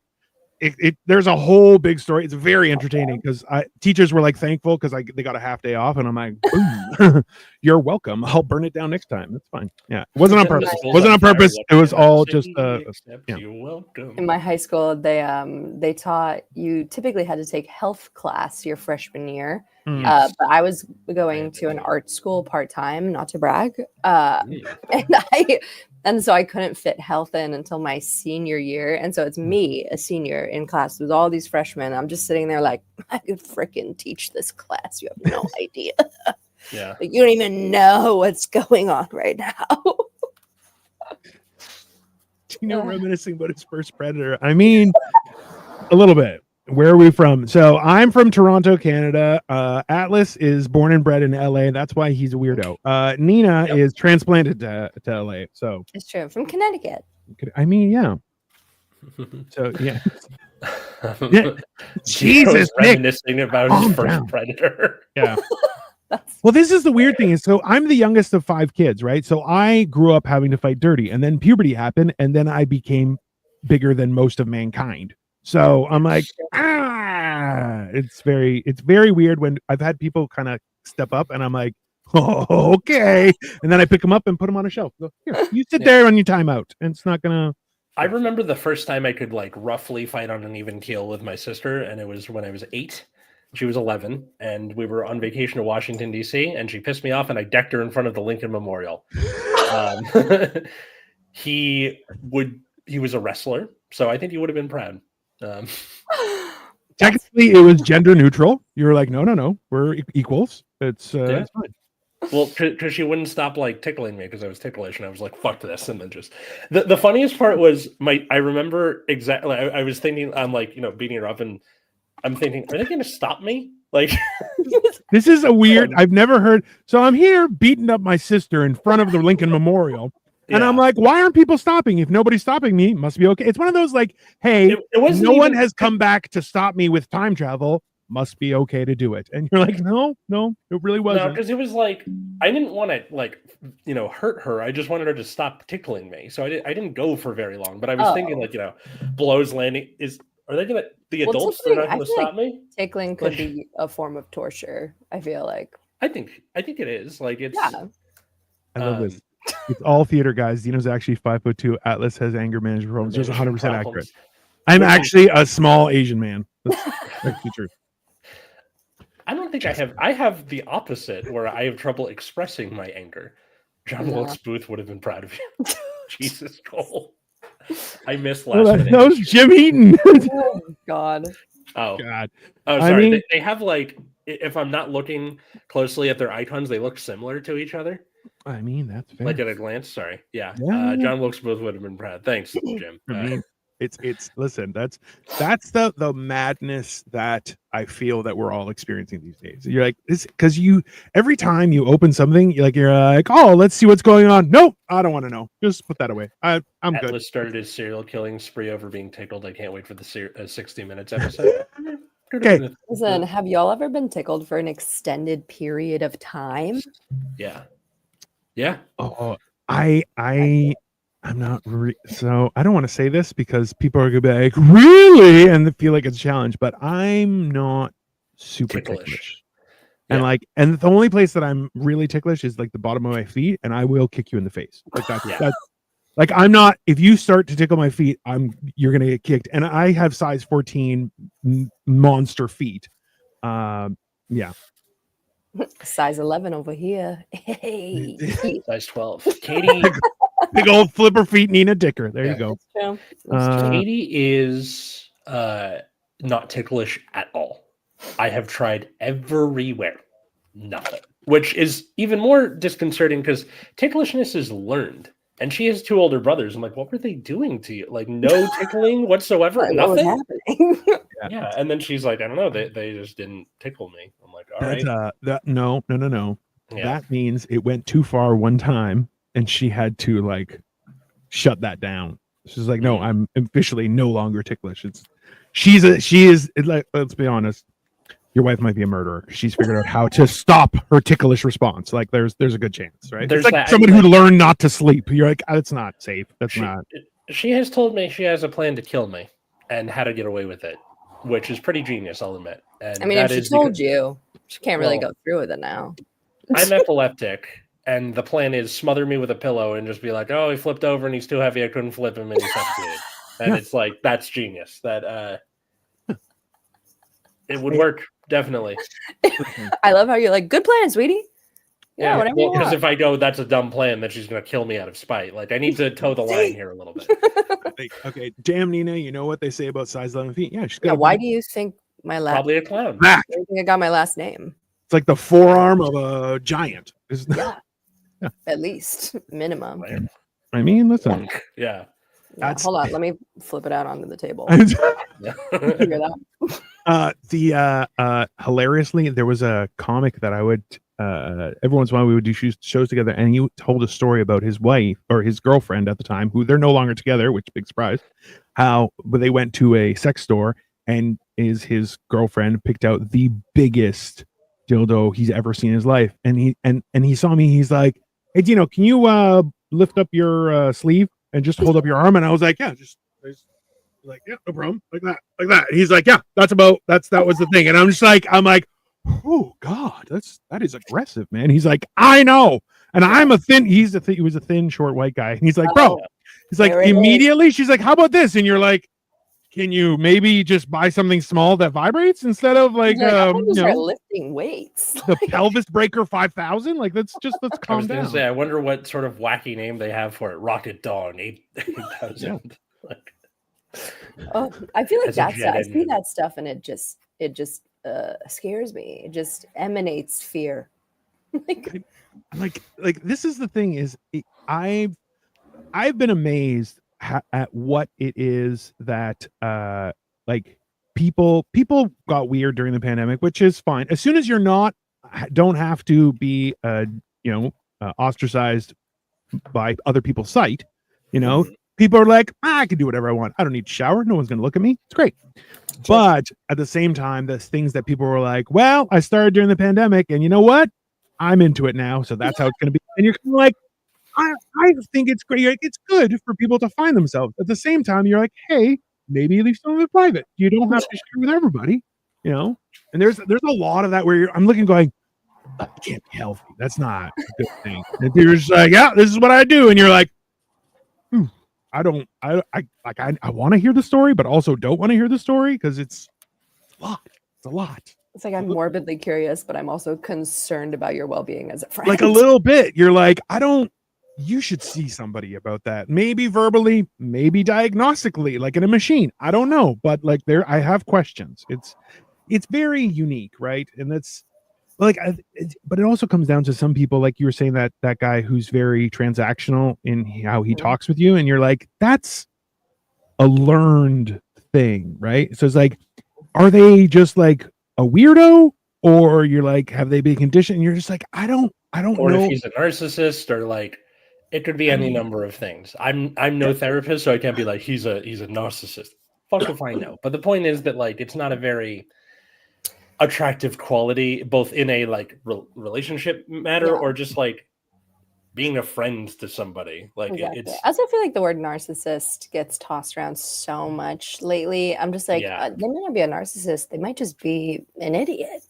There's a whole big story. It's very entertaining because teachers were like thankful because they got a half day off, and I'm like, boom, you're welcome. I'll burn it down next time. It's fine. Yeah, it wasn't on Set the purpose. schools Wasn't on fire, purpose. what It was can I all say just except yeah. you're welcome. In my high school, they taught you typically had to take health class your freshman year. Yes. But I was going to an art school part time, not to brag. Mm. And so I couldn't fit health in until my senior year. And so it's me, a senior in class with all these freshmen. I'm just sitting there like, I could freaking teach this class. You have no idea. Yeah. Like, you don't even know what's going on right now. Reminiscing about his first Predator. I mean, a little bit. Where are we from? So I'm from Toronto, Canada. Atlas is born and bred in LA. That's why he's a weirdo. Nina is transplanted to LA. So It's true. From Connecticut. I mean, yeah. So yeah. Yeah. Jesus, Nick. Reminiscing about Calm his first down. Predator. Yeah. Well, this is the weird thing is so I'm the youngest of 5 kids, right? So I grew up having to fight dirty, and then puberty happened, and then I became bigger than most of mankind. So I'm like, it's very weird when I've had people kind of step up, and I'm like, oh, okay, and then I pick them up and put them on a shelf. Go, here, you sit there on your timeout, and it's not gonna. I remember the first time I could like roughly fight on an even keel with my sister, and it was when I was 8. She was 11, and we were on vacation to Washington, D.C., and she pissed me off, and I decked her in front of the Lincoln Memorial. He was a wrestler, so I think he would have been proud. Technically, it was gender neutral. You were like, no, we're equals. It's fine. Well, because she wouldn't stop like tickling me because I was ticklish, and I was like, "Fuck this!" And then just the funniest part was I remember exactly. I was thinking, I'm like, beating her up, and I'm thinking, are they going to stop me? Like, this is a weird. I've never heard. So I'm here beating up my sister in front of the Lincoln Memorial. And I'm like, why aren't people stopping? If nobody's stopping me, must be okay. It's one of those like, hey, no one has come back to stop me with time travel. Must be okay to do it. And you're like, no, it really wasn't. No, because it was like, I didn't want to like, hurt her. I just wanted her to stop tickling me. So I didn't go for very long. But I was thinking like, blows landing are they gonna the adults? They're not gonna stop me. Tickling could be a form of torture. I feel like. I think it is like it's. Yeah. I love this. It's all theater, guys. Dino's actually 5'2". Atlas has anger management problems. Just 100% accurate. I'm actually a small Asian man. That's actually true. I don't think I have. I have the opposite, where I have trouble expressing my anger. John Wilkes Booth would have been proud of you. Jesus, Cole. I missed last minute. That was Jim Eaton. Oh God. Oh God. Oh, sorry. I mean, they have like, if I'm not looking closely at their icons, they look similar to each other. I mean, that's fair. Like at a glance. Sorry. Yeah. Yeah. John Wilkes Booth would have been proud. Thanks, Jim. I mean, it's listen, that's the madness that I feel that we're all experiencing these days. You're like, this because every time you open something, you're like, oh, let's see what's going on. Nope, I don't want to know. Just put that away. I'm Atlas good. Started his serial killing spree over being tickled. I can't wait for the 60 Minutes episode. Okay. Listen, have y'all ever been tickled for an extended period of time? Yeah. Yeah. Oh, I'm not so I don't want to say this because people are gonna be like, really, and they feel like it's a challenge, but I'm not super ticklish. And and the only place that I'm really ticklish is like the bottom of my feet, and I will kick you in the face. Like that's like I'm not. If you start to tickle my feet, you're gonna get kicked. And I have size 14 monster feet. Yeah. Size 11 over here. Hey. Size 12. Katie. Big old flipper feet, Nina Dicker. There you go. That's true. Katie is not ticklish at all. I have tried everywhere. Nothing. Which is even more disconcerting because ticklishness is learned. And she has 2 older brothers. I'm like, what were they doing to you? Like, no tickling whatsoever, Like, what was nothing. happening? Yeah, and then she's like, I don't know, they just didn't tickle me. I'm like, all right, No. yeah, That means it went too far one time, and she had to like shut that down. She's like, no, I'm officially no longer ticklish. She is like, let's be honest. Your wife might be a murderer. She's figured out how to stop her ticklish response. Like there's a good chance, right? There's It's like that, someone who learned not to sleep. You're like, that's not safe. That's not. She has told me she has a plan to kill me and how to get away with it, which is pretty genius, I'll admit. And I mean, if she told you, she can't really go through with it now. I'm epileptic, and the plan is smother me with a pillow and just be like, oh, he flipped over and he's too heavy, I couldn't flip him, and he's suffocated. And it's like, that's genius. That it would work, definitely. I love how you're like, good plan, sweetie. Yeah, whatever you because want. if I go, that's a dumb plan, then she's going to kill me out of spite. Like, I need to toe the line here a little bit. Like, okay, damn, Nina, you know what they say about size 11 feet? Yeah, she's got Why do you think my last? Probably a clown. back. I think I got my last name. It's like the forearm of a giant. Yeah. At least minimum. Right. I mean, listen. Yeah. Hold on, let me flip it out onto the table. Yeah. Figure that. Hilariously, there was a comic that I would every once in a while we would do shows together, and he told a story about his wife or his girlfriend at the time, who they're no longer together, which big surprise. How they went to a sex store, and his girlfriend picked out the biggest dildo he's ever seen in his life, and he saw me. He's like, "Hey, Dino, can you lift up your sleeve and just hold up your arm?" And I was like, "Yeah, just." Like, yeah, no problem, like that. And he's like, yeah, that was the thing. And I'm like, oh God, that is aggressive, man. He's like, I know, and I'm a thin. He was a thin, short, white guy. And he's like, bro, he's like, immediately, she's like, how about this? And you're like, can you maybe just buy something small that vibrates instead of like, lifting weights, the pelvis breaker 5000? Like, let's calm down. Say, I wonder what sort of wacky name they have for it. Rocket Dog 8000. Like, oh, I feel like that's I see that stuff and it just scares me. It just emanates fear. like this is the thing is I've been amazed at what it is that like people got weird during the pandemic, which is fine. As soon as you're don't have to be ostracized by other people's sight, people are like, I can do whatever I want. I don't need to shower. No one's going to look at me. It's great. But at the same time, there's things that people were like, well, I started during the pandemic, and you know what? I'm into it now. So that's how it's going to be. And you're kind of like, I think it's great. It's good for people to find themselves. At the same time, you're like, hey, maybe leave some of it private. You don't have to share with everybody, And there's a lot of that where I'm looking going, that can't be healthy. That's not a good thing. And you're just like, yeah, this is what I do. And you're like, I want to hear the story, but also don't want to hear the story because it's a lot. It's a lot. It's like I'm morbidly curious, but I'm also concerned about your well-being as a friend. Like a little bit. You're like, you should see somebody about that. Maybe verbally, maybe diagnostically, like in a machine. I don't know, but like I have questions. It's very unique, right? And that's like, but it also comes down to some people, like you were saying, that guy who's very transactional in how he talks with you, and you're like, that's a learned thing, right? So it's like, are they just like a weirdo, or you're like, have they been conditioned? And you're just like, I don't or know. If he's a narcissist, or like, it could be any number of things. I'm no therapist, so I can't be like, he's a narcissist. Fuck if I know. But the point is that like, it's not a very attractive quality, both in a like relationship matter or just like being a friend to somebody. Like it's. I also feel like the word narcissist gets tossed around so much lately. I'm just like, they might not be a narcissist. They might just be an idiot.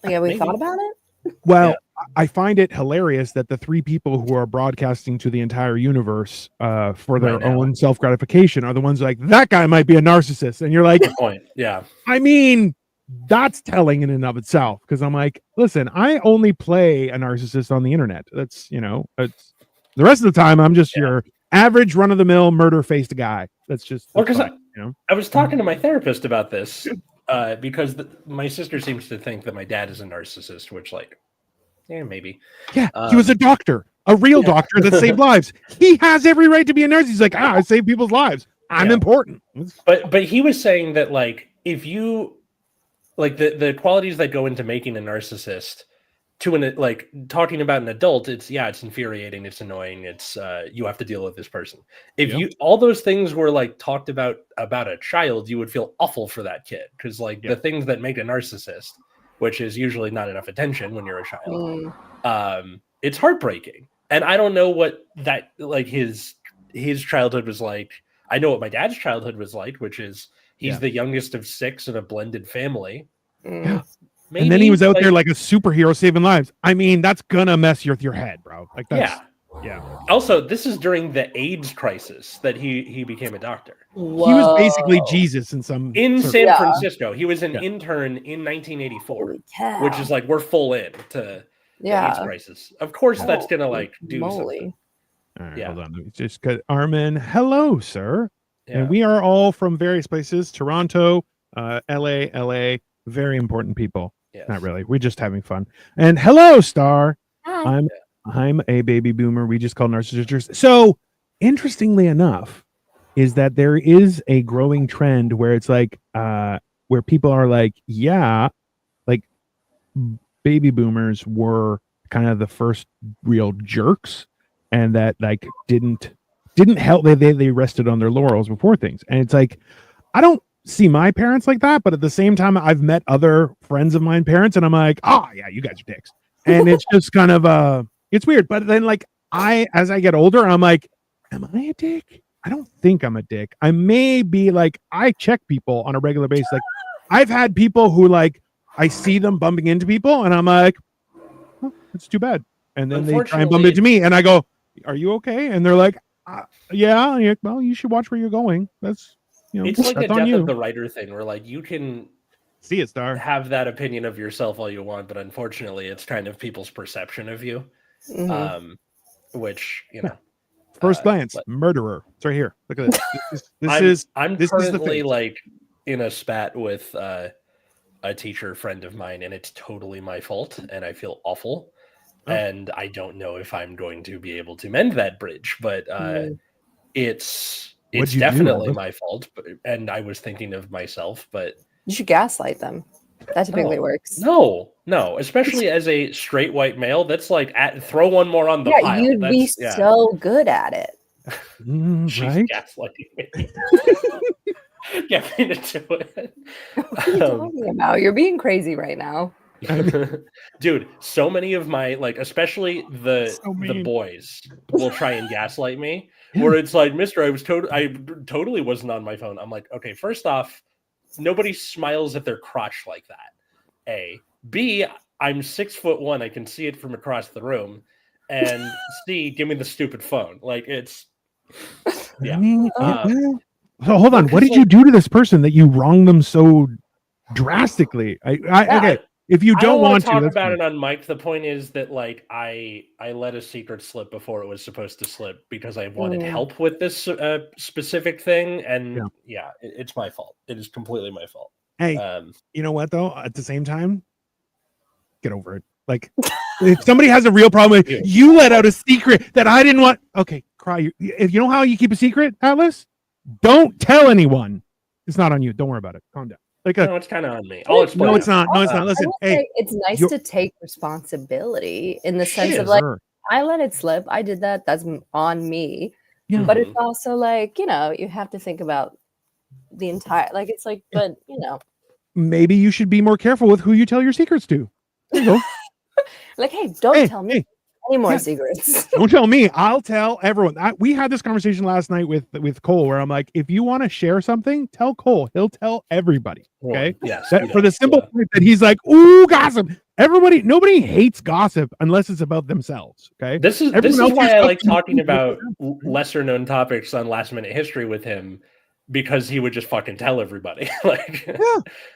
Like, have we thought about it? Well, I find it hilarious that the 3 people who are broadcasting to the entire universe for their own self-gratification are the ones like, that guy might be a narcissist. And you're like, good point. Yeah. I mean, that's telling in and of itself, because I'm like, listen, I only play a narcissist on the internet. That's it's the rest of the time I'm just your average run-of-the-mill murder-faced guy. That's just because I was talking to my therapist about this because my sister seems to think that my dad is a narcissist, which like maybe he was a doctor. a real doctor that saved lives. He has every right to be a nurse. He's like, I save people's lives. I'm important. But he was saying that like if you like the qualities that go into making a narcissist to an like talking about an adult, it's infuriating, it's annoying, it's you have to deal with this person. If you all those things were like talked about a child, you would feel awful for that kid because like the things that make a narcissist, which is usually not enough attention when you're a child, it's heartbreaking. And I don't know what that like his childhood was like. I know what my dad's childhood was like, which is he's the youngest of 6 in a blended family. Maybe, and then he was out there like a superhero saving lives. I mean, that's gonna mess with your head, bro. Like that's yeah. Also, this is during the AIDS crisis that he became a doctor. Whoa. He was basically Jesus in San Francisco. He was an intern in 1984, which is like we're full in to the AIDS crisis. Of course, that's gonna like do something. All right, hold on. Let me just cut Armin. Hello, sir. Yeah. And we are all from various places: Toronto, LA. Very important people. Yes. Not really. We're just having fun. And hello, Star. Hi. I'm a baby boomer. We just call narcissists. So, interestingly enough, is that there is a growing trend where it's like, where people are like, like baby boomers were kind of the first real jerks, and that like didn't help. They rested on their laurels before things, and it's like, I don't see my parents like that, but at the same time I've met other friends of mine parents and I'm like, you guys are dicks, and it's just kind of it's weird. But then like as I get older, I'm like, am I a dick? I don't think I'm a dick. I may be like, I check people on a regular basis. Like I've had people who like I see them bumping into people and I'm like, it's too bad, and then they try and bump into me and I go, are you okay? And they're like, yeah. Well, you should watch where you're going. That's it's like a death of the writer thing where like you can see it, Star, have that opinion of yourself all you want, but unfortunately it's kind of people's perception of you, which first glance murderer. It's right here. Look at this. I'm currently like in a spat with a teacher friend of mine, and it's totally my fault, and I feel awful, and I don't know if I'm going to be able to mend that bridge, but it's definitely my fault, and I was thinking of myself, but you should gaslight them. That typically works. No, especially as a straight white male, that's like throw one more on the pile. You'd be so good at it. She's gaslighting me. Get me to do it. What are you talking about? You're being crazy right now. Dude, so many of my especially the boys will try and gaslight me. Where it's like, Mister, I totally wasn't on my phone. I'm like, okay, first off, nobody smiles at their crotch like that. A. B, I'm 6'1", I can see it from across the room. And C, give me the stupid phone. Like it's So hold on. What did you do to this person that you wronged them so drastically? Okay. If you don't want to talk about it on mic, the point is that like I let a secret slip before it was supposed to slip because I wanted help with this specific thing, and it's my fault. It is completely my fault. Hey, you know what though? At the same time, get over it. Like, if somebody has a real problem, you let out a secret that I didn't want. Okay, cry. If you know how you keep a secret, Atlas, don't tell anyone. It's not on you. Don't worry about it. Calm down. No, it's kind of on me. I'll explain. No, it's not. No, it's not. Listen, it's nice to take responsibility in the sense of like, I let it slip. I did that. That's on me. Yeah. But it's also like, you have to think about the entire, like, it's like, but maybe you should be more careful with who you tell your secrets to. There you go. Like, hey, don't tell me any more secrets. Don't tell me. I'll tell everyone. We had this conversation last night with Cole, where I'm like, if you want to share something, tell Cole. He'll tell everybody. Okay. Yes. For the simple point that he's like, ooh, gossip. Nobody hates gossip unless it's about themselves. Okay. This is why I like talking about lesser known topics on Last Minute History with him, because he would just fucking tell everybody.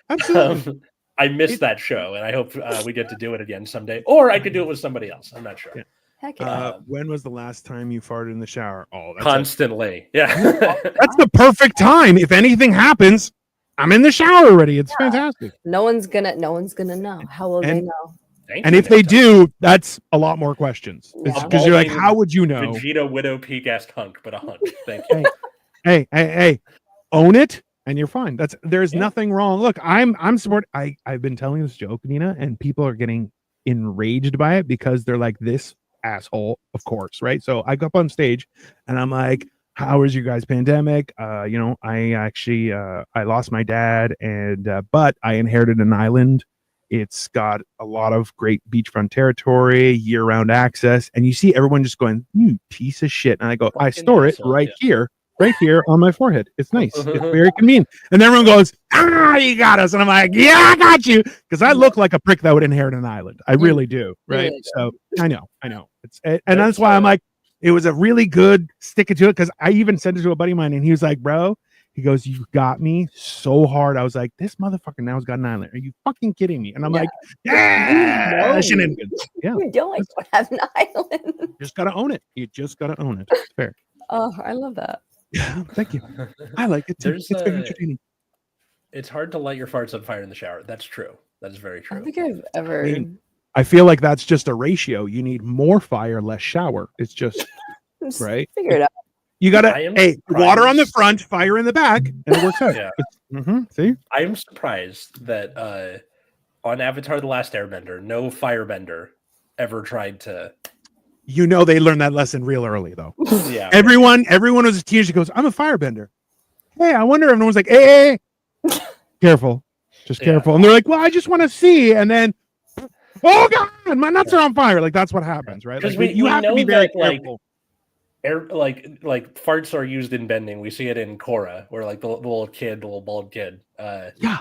Absolutely. I missed that show, and I hope we get to do it again someday. Or I could do it with somebody else. I'm not sure. Yeah. Heck yeah. When was the last time you farted in the shower? Oh, that's constantly. Yeah. That's the perfect time. If anything happens, I'm in the shower already. It's fantastic. No one's gonna know. How will they know? Thank And you, if they Nick. do, that's a lot more questions. Yeah. Because you're like, Balding how would you know? Vegeta Widow Peak asked hunk, but a hunk. Thank you. Hey, own it, and you're fine. There's Yeah. nothing wrong. Look, I'm support. I've been telling this joke, Nina, and people are getting enraged by it because they're like, this asshole, of course, right? So I go up on stage and I'm like, how was your guys' pandemic? I actually I lost my dad, and but I inherited an island. It's got a lot of great beachfront territory, year-round access, and you see everyone just going, "You piece of shit!" And I go, "I Fucking store it asshole, right yeah. here on my forehead. It's nice. It's very convenient." And everyone goes, you got us. And I'm like, yeah, I got you. Because I look like a prick that would inherit an island. I really do. Right. really do. So I know. And that's why I'm like, it was a really good sticking to it. Because I even sent it to a buddy of mine and he was like, bro, he goes, you got me so hard. I was like, this motherfucker now has got an island. Are you fucking kidding me? And I'm like, yeah, shenanigans. Yeah. You don't have an island. Just got to own it. You just got to own it. It's fair. Oh, I love that. Yeah. Thank you. I like it too. There's It's very entertaining. It's hard to light your farts on fire in the shower. That's true. That is very I true. don't think I've ever. I mean, I feel like that's just a ratio. You need more fire, less shower. It's just Just right. Figure it out. You gotta I am water on the surprised. front, fire in the back, and it works out. Yeah. See, I am surprised that on Avatar: The Last Airbender, no firebender ever tried to. you know they learned that lesson real early though. Yeah. Everyone was a teenager goes, "I'm a firebender." Hey, I wonder if everyone's like, "Hey, careful, just Yeah. careful." And they're like, "Well, I just want to see," and then, "Oh God, my nuts are on fire!" Like that's what happens, right? 'Cause Like, we have to know be very that, like, careful. Like farts are used in bending. We see it in Korra, where like the little kid, the little bald kid, Yeah.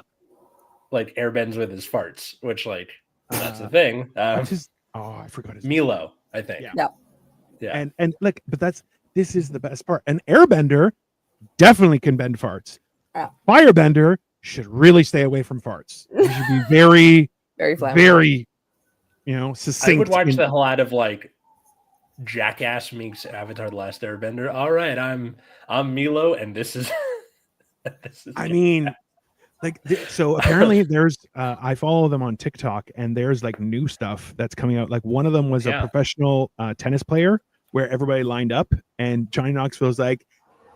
like airbends with his farts, which like that's the Uh, thing. What's his- I forgot his name. Milo, I think. Yeah. Yeah. And look, but this is the best part. An airbender definitely can bend farts. Yeah. Firebender should really stay away from farts. You should be very, Very flammable. very, I succinct. would watch in- the hell out of like Jackass meets Avatar: The Last Airbender. All right, I'm Milo, and this is. This is I mean, like, so apparently there's, I follow them on TikTok, and there's like new stuff that's coming out. Like one of them was a Yeah. professional tennis player where everybody lined up, and Johnny Knoxville's like,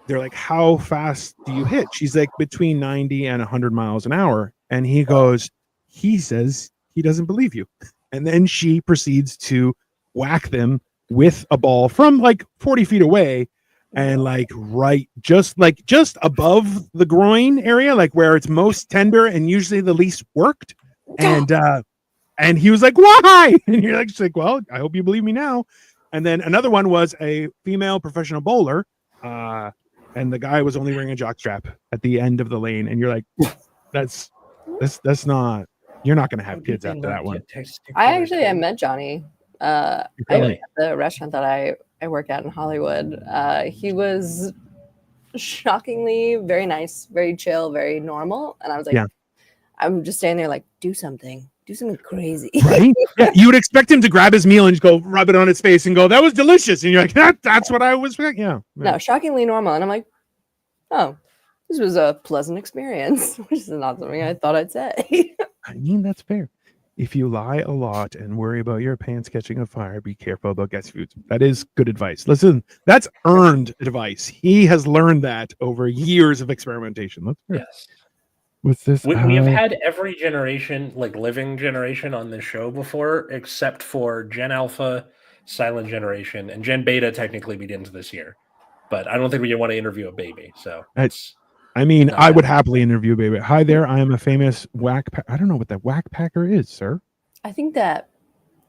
they're like, how fast do you hit? She's like, between 90 and 100 miles an hour. And he says he doesn't believe you. And then she proceeds to whack them with a ball from like 40 feet away and like just above the groin area, like where it's most tender and usually the least worked. And he was like, why? And you're like, she's like, well, I hope you believe me now. And then another one was a female professional bowler. And the guy was only wearing a jockstrap at the end of the lane. And you're like, that's not, you're not going to have kids after that one. I met Johnny. Really? At the restaurant that I work at in Hollywood. He was shockingly very nice, very chill, very normal. And I was like, Yeah. I'm just standing there like, do something crazy. Right? Yeah, you would expect him to grab his meal and just go rub it on his face and go, that was delicious. And you're like, that's what I was. Yeah. No, shockingly normal. And I'm like, oh, this was a pleasant experience, which is not something I thought I'd say. I mean, that's fair. If you lie a lot and worry about your pants catching on fire, be careful about guest foods. That is good advice. Listen, that's earned advice. He has learned that over years of experimentation. That's fair. Yes. What's this? We have had every generation, like living generation, on this show before, except for Gen Alpha, Silent Generation, and Gen Beta technically begins this year. But I don't think we want to interview a baby. So I mean, Not I would bad. happily interview a baby. Hi there, I am a famous whack. I don't know what that whack packer is, sir. I think that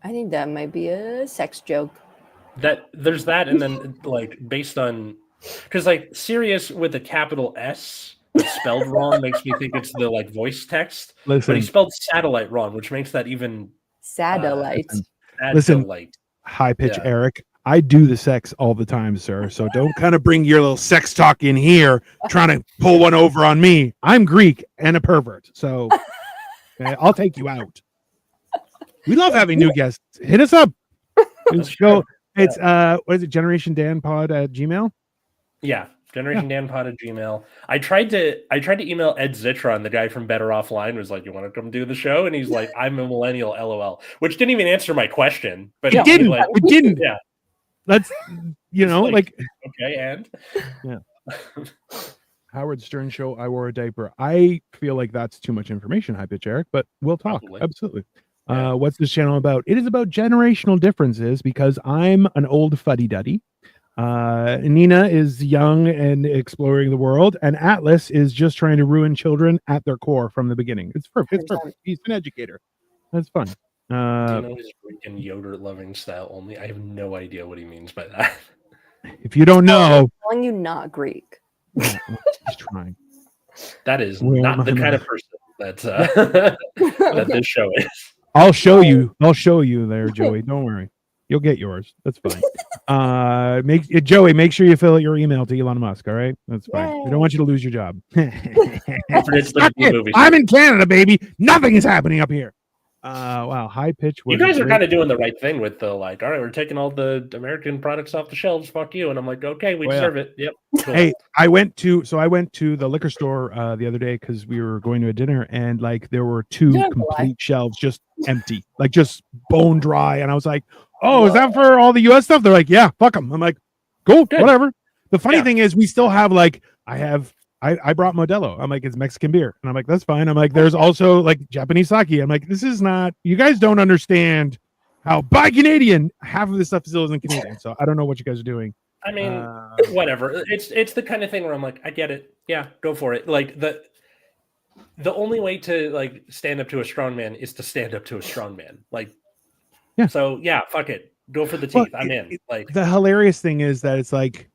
might be a sex joke. that there's that, and then like based on because like Sirius with a capital S but spelled wrong makes me think it's the like voice text. But Listen, he spelled satellite wrong, which makes that even Satellite. Listen. satellite. high pitch Yeah. Eric. I do the sex all the time, sir. So don't kind of bring your little sex talk in here, trying to pull one over on me. I'm Greek and a pervert, so okay, I'll take you out. We love having new guests. Hit us up. Let's go. It's what is it? Generation Dan Pod at Gmail. Yeah, GenerationDanPod at Gmail. I tried to email Ed Zitron, the guy from Better Offline, was like, "You want to come do the show?" And he's like, "I'm a millennial, LOL," which didn't even answer my question. But It didn't. Like, It didn't. Yeah. That's like okay, and Howard Stern show. I wore a diaper. I feel like that's too much information, High Pitch Eric, but we'll talk. Probably. Absolutely. Yeah. What's this channel about? It is about generational differences because I'm an old fuddy-duddy. Nina is young and exploring the world, and Atlas is just trying to ruin children at their core from the beginning. It's perfect. It's perfect. He's an educator. That's fun. Do you know his freaking yogurt loving style only? I have no idea what he means by that. If you don't know, I'm telling you, not Greek. he's trying. That is Well, not the kind of person that that this show is. I'll show you. I'll show you there, Joey. Don't worry. You'll get yours. That's fine. Joey, make sure you fill out your email to Elon Musk. All right, that's fine. Yay. We don't want you to lose your job. Suck it. I'm in Canada, baby. Nothing is happening up here. Wow, High Pitch. You guys are kind of doing the right thing with the like. All right, we're taking all the American products off the shelves. Fuck you. And I'm like, okay, we deserve it. Yep. Cool. Hey, I went to the liquor store the other day because we were going to a dinner, and like there were two complete shelves just empty, like just bone dry. And I was like, oh, is that for all the US stuff? They're like, yeah, fuck them. I'm like, cool, Good. whatever. The funny thing is we still have like, I brought Modelo. I'm like, it's Mexican beer. And I'm like, that's fine. I'm like, there's also like Japanese sake. I'm like, this is not, you guys don't understand how buy Canadian, half of this stuff still isn't Canadian. So I don't know what you guys are doing. I mean, whatever. It's the kind of thing where I'm like, I get it. Yeah, go for it. Like the only way to like stand up to a strong man is to stand up to a strong man. Like, so yeah, fuck it. Go for the teeth. I'm in. Like the hilarious thing is that it's like,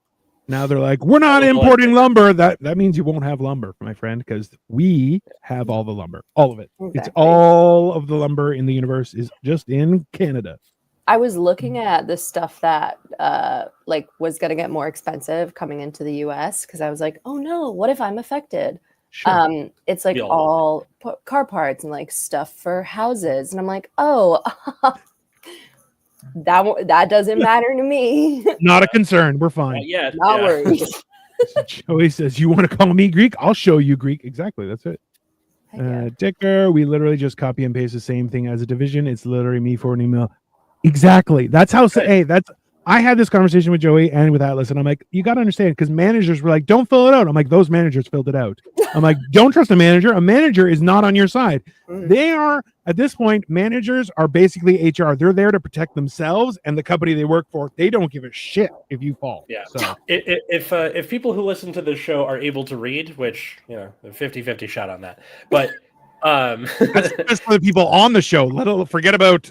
now they're like, we're not importing lumber. That means you won't have lumber, my friend, because we have all the lumber, all of it. Exactly. It's all of the lumber in the universe is just in Canada. I was looking at the stuff that like was going to get more expensive coming into the US because I was like, oh no, what if I'm affected? Sure. It's like all car parts and like stuff for houses, and I'm like, oh. That doesn't matter to me. Not a concern. We're fine. Not worried. Joey says, you want to call me Greek? I'll show you Greek. Exactly. That's it. Dicker, we literally just copy and paste the same thing as a division. It's literally me for an email. Exactly. That's how. Hey, I had this conversation with Joey and with Atlas, and I'm like, you got to understand, because managers were like, don't fill it out. I'm like, those managers filled it out. I'm like, don't trust a manager. A manager is not on your side. They are, at this point, managers are basically HR. They're there to protect themselves and the company they work for. They don't give a shit if you fall. Yeah. So if people who listen to this show are able to read, which, you know, 50-50 shot on that, but that's for the people on the show. Forget about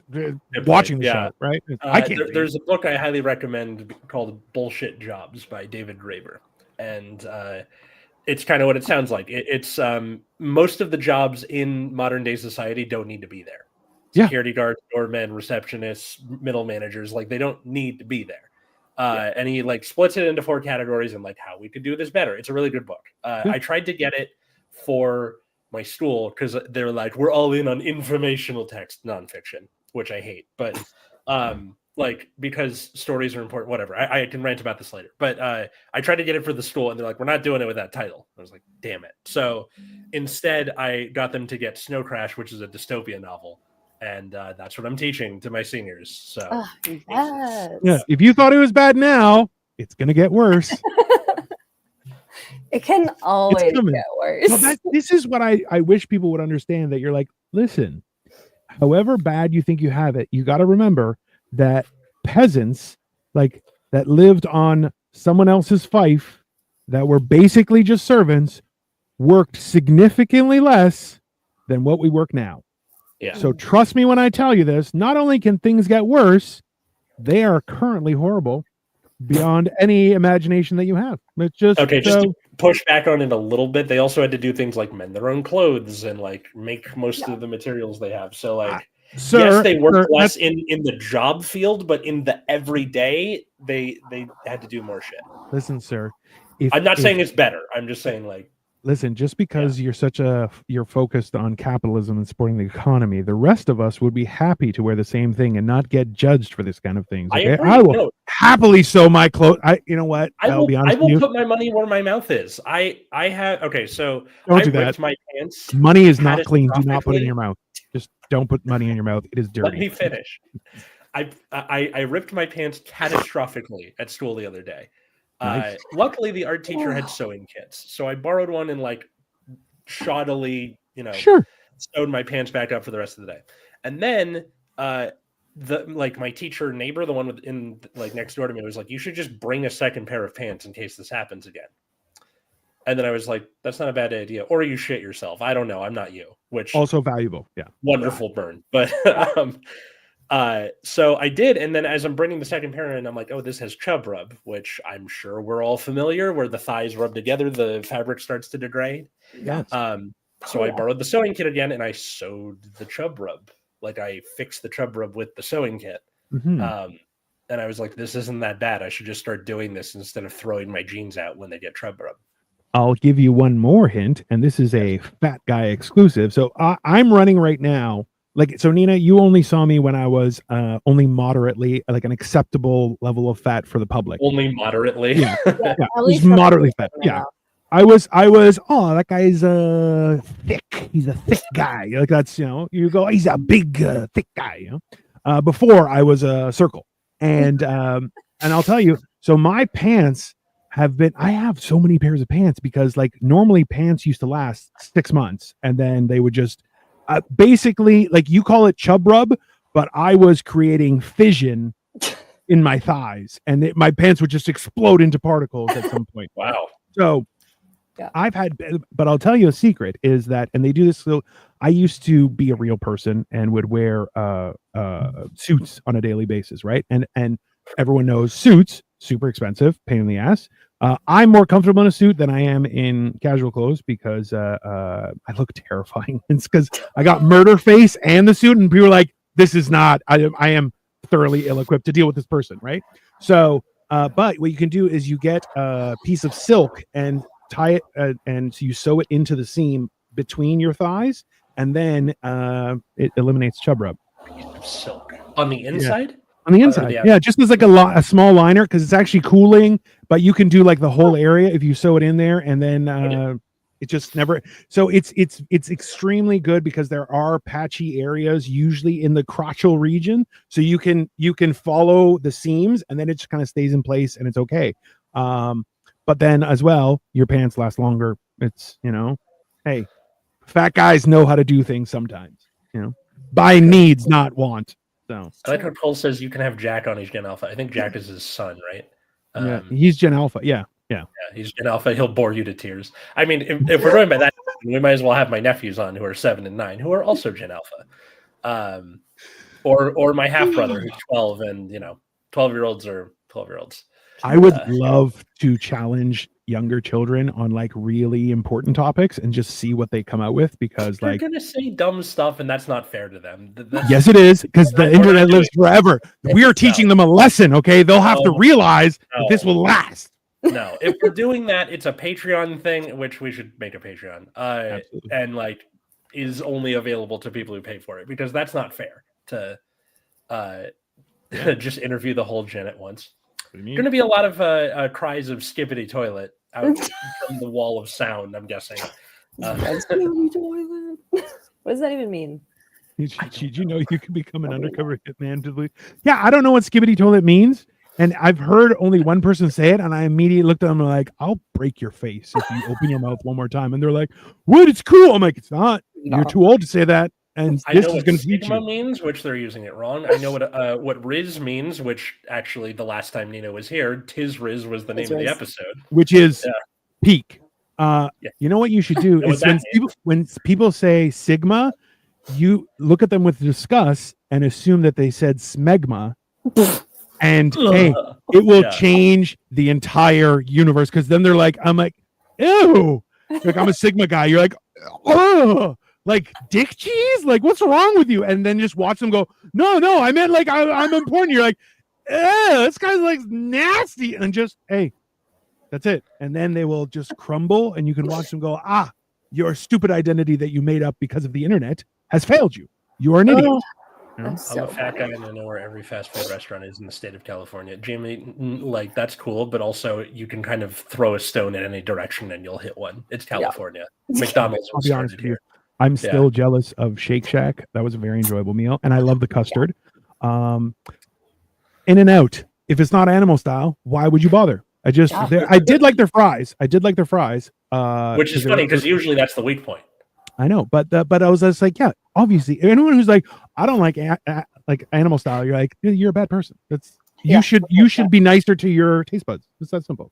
watching the show, right? I can't. There's a book I highly recommend called "Bullshit Jobs" by David Graeber, and it's kind of what it sounds like. It's most of the jobs in modern day society don't need to be there. Security guards, doormen, receptionists, middle managers, like they don't need to be there. And he like splits it into 4 categories and like how we could do this better. It's a really good book. I tried to get it for my school because they're like, we're all in on informational text nonfiction, which I hate, but like because stories are important, whatever. I can rant about this later, but I tried to get it for the school and they're like, we're not doing it with that title. I was like, damn it. So instead I got them to get Snow Crash, which is a dystopia novel, and that's what I'm teaching to my seniors. So if you thought it was bad now, it's gonna get worse. It can always get worse. Well, this is what I wish people would understand, that you're like, listen, however bad you think you have it, you got to remember that peasants like that lived on someone else's fief, that were basically just servants, worked significantly less than what we work now. Yeah. So trust me when I tell you this, not only can things get worse, they are currently horrible beyond any imagination that you have. It's just okay. Just to push back on it a little bit, they also had to do things like mend their own clothes and like make most of the materials they have. So like, yes, they work less in the job field, but in the everyday, they had to do more shit. Listen, sir. I'm not saying it's better. I'm just saying like Listen, just because you're focused on capitalism and supporting the economy, the rest of us would be happy to wear the same thing and not get judged for this kind of things. Okay? agree. I will happily sew my clothes. You know what? I'll be honest I will with you. put my money where my mouth is. I have okay. So Don't I do ripped that. my pants. Money is not clean. Do not put it in catastrophically. your mouth. Just don't put money in your mouth. It is dirty. Let me finish. I ripped my pants catastrophically at school the other day. Nice. Luckily, the art teacher had sewing kits, so I borrowed one and like shoddily, Sure. sewed my pants back up for the rest of the day. And then my teacher neighbor, the one next door to me, was like, "You should just bring a second pair of pants in case this happens again." And then I was like, "That's not a bad idea." Or you shit yourself. I don't know. I'm not you. Which Also valuable. Yeah. wonderful burn, but so I did, and then as I'm bringing the second pair in, I'm like, "Oh, this has chub rub," which I'm sure we're all familiar. Where the thighs rub together, the fabric starts to degrade. Yes. So I borrowed the sewing kit again, and I sewed the chub rub. Like I fixed the chub rub with the sewing kit. Mhm. And I was like, "This isn't that bad. I should just start doing this instead of throwing my jeans out when they get chub rub." I'll give you one more hint, and this is a fat guy exclusive. So I'm running right now. So Nina, you only saw me when I was only moderately, like an acceptable level of fat for the public. Only moderately. Yeah, Yeah, yeah. at It was least for moderately my fat. mouth. Yeah. I was, oh, that guy's thick. He's a thick guy. Like that's, you go, he's a big, thick guy, Before I was a circle. And I'll tell you, so my pants I have so many pairs of pants because like normally pants used to last 6 months and then they would just basically, like you call it chub rub, but I was creating fission in my thighs and my pants would just explode into particles at some point. Wow. So yeah. But I'll tell you a secret is that, and they do this. So I used to be a real person and would wear suits on a daily basis. Right. And everyone knows suits, super expensive, pain in the ass. I'm more comfortable in a suit than I am in casual clothes because I look terrifying. It's because I got murder face and the suit, and people are like, "This is not. I am thoroughly ill-equipped to deal with this person." Right. So, but what you can do is you get a piece of silk and tie it, and so you sew it into the seam between your thighs, and then it eliminates chub rub. Piece of silk on the inside. On the inside, yeah, just as like a small liner because it's actually cooling. But you can do like the whole area if you sew it in there, and then it just never. So it's extremely good because there are patchy areas usually in the crotchal region, so you can follow the seams, and then it just kind of stays in place, and it's okay. But then as well, your pants last longer. It's hey, fat guys know how to do things sometimes. By needs, not want. So I like how Cole says you can have Jack on. He's Gen Alpha. I think Jack is his son, right? yeah, he's Gen Alpha. Yeah. Yeah, he's Gen Alpha. He'll bore you to tears. I mean, if we're going by that, we might as well have my nephews on who are 7 and 9, who are also Gen Alpha. Or my half brother who's 12, and 12-year-olds are 12-year-olds. I would love to challenge younger children on like really important topics and just see what they come out with because they're like gonna say dumb stuff and that's not fair to them. Yes, it is because the internet lives forever. We are teaching them a lesson. Okay, they'll have to realize that this will last. No, if we're doing that, it's a Patreon thing, which we should make a Patreon, and like is only available to people who pay for it because that's not fair to just interview the whole gen at once. Going to be a lot of cries of skippity toilet out from the wall of sound, I'm guessing. Skippity toilet. What does that even mean? Did you know you could become an undercover hitman? Yeah, I don't know what skibbity toilet means. And I've heard only one person say it, and I immediately looked at them like, I'll break your face if you open your mouth one more time. And they're like, what? It's cool. I'm like, it's not. No. You're too old to say that. And I this know is going to teach you. means, which they're using it wrong. I know what Riz means, which actually the last time Nina was here, Tiz Riz was the name of the episode. Which is peak. You know what you should do is when people say Sigma, you look at them with disgust and assume that they said smegma. And hey, it will change the entire universe because then they're like, I'm like, ew. Like I'm a Sigma guy. You're like, oh. Like dick cheese? Like what's wrong with you? And then just watch them go, no, I meant like I'm important. You're like, this guy's like nasty. And just, hey, That's it. And then they will just crumble, and you can watch them go, your stupid identity that you made up because of the internet has failed you. You are an idiot. Oh, You know? that's I'm so a fat funny. guy and I know where every fast food restaurant is in the state of California. Jimmy, like that's cool, but also you can kind of throw a stone in any direction and you'll hit one. It's California. McDonald's I'll was be honest started with you. here. I'm still jealous of Shake Shack. That was a very enjoyable meal, and I love the custard. In and Out. If it's not animal style, why would you bother? I did like their fries. Which is funny because usually that's the weak point. I know, but I was just like, yeah, obviously, anyone who's like, I don't like like animal style, you're like, you're a bad person. You should be nicer to your taste buds. It's that simple.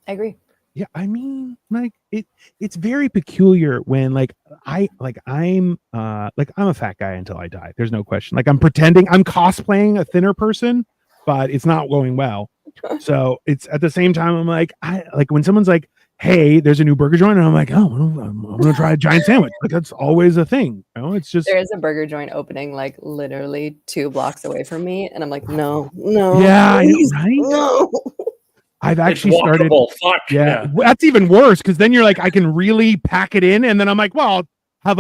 I agree. Yeah, I mean, like it's very peculiar when I'm a fat guy until I die. There's no question. Like I'm cosplaying a thinner person, but it's not going well. So it's at the same time I'm like, when someone's like, hey, there's a new burger joint, and I'm like, oh, I'm gonna try a giant sandwich. Like that's always a thing. It's just there is a burger joint opening like literally 2 blocks away from me, and I'm like, no, yeah, I know, right? No. I've actually started. Fuck. Yeah, that's even worse because then you're like, I can really pack it in, and then I'm like, well, I'll have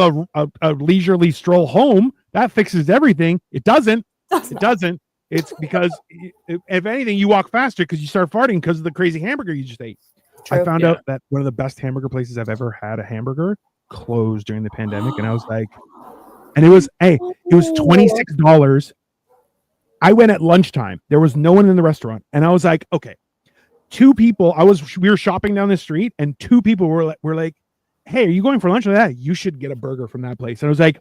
a leisurely stroll home. That fixes everything. It doesn't. It doesn't. It's because if anything, you walk faster because you start farting because of the crazy hamburger you just ate. True. I found out that one of the best hamburger places I've ever had a hamburger closed during the pandemic, and I was like, and it was $26. I went at lunchtime. There was no one in the restaurant, and I was like, okay. 2 people. We were shopping down the street, and 2 people were like, "Hey, are you going for lunch?" Or that you should get a burger from that place. And I was like,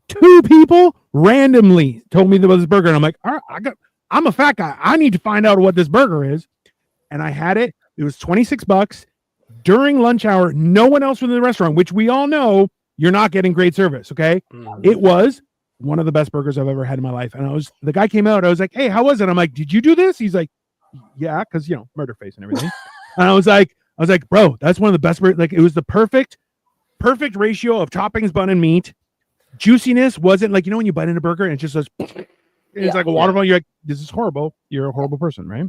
2 people randomly told me there was this burger, and I'm like, all right, I'm a fat guy. I need to find out what this burger is. And I had it. It was $26 during lunch hour. No one else was in the restaurant, which we all know you're not getting great service. Okay, It was one of the best burgers I've ever had in my life. And the guy came out. I was like, hey, how was it? I'm like, did you do this? He's like, yeah, because murder face and everything. And I was like, bro, that's one of the best. Like, it was the perfect ratio of toppings, bun, and meat. Juiciness wasn't like when you bite in a burger and it just says it's like a waterfall. You're like, this is horrible. You're a horrible person, right?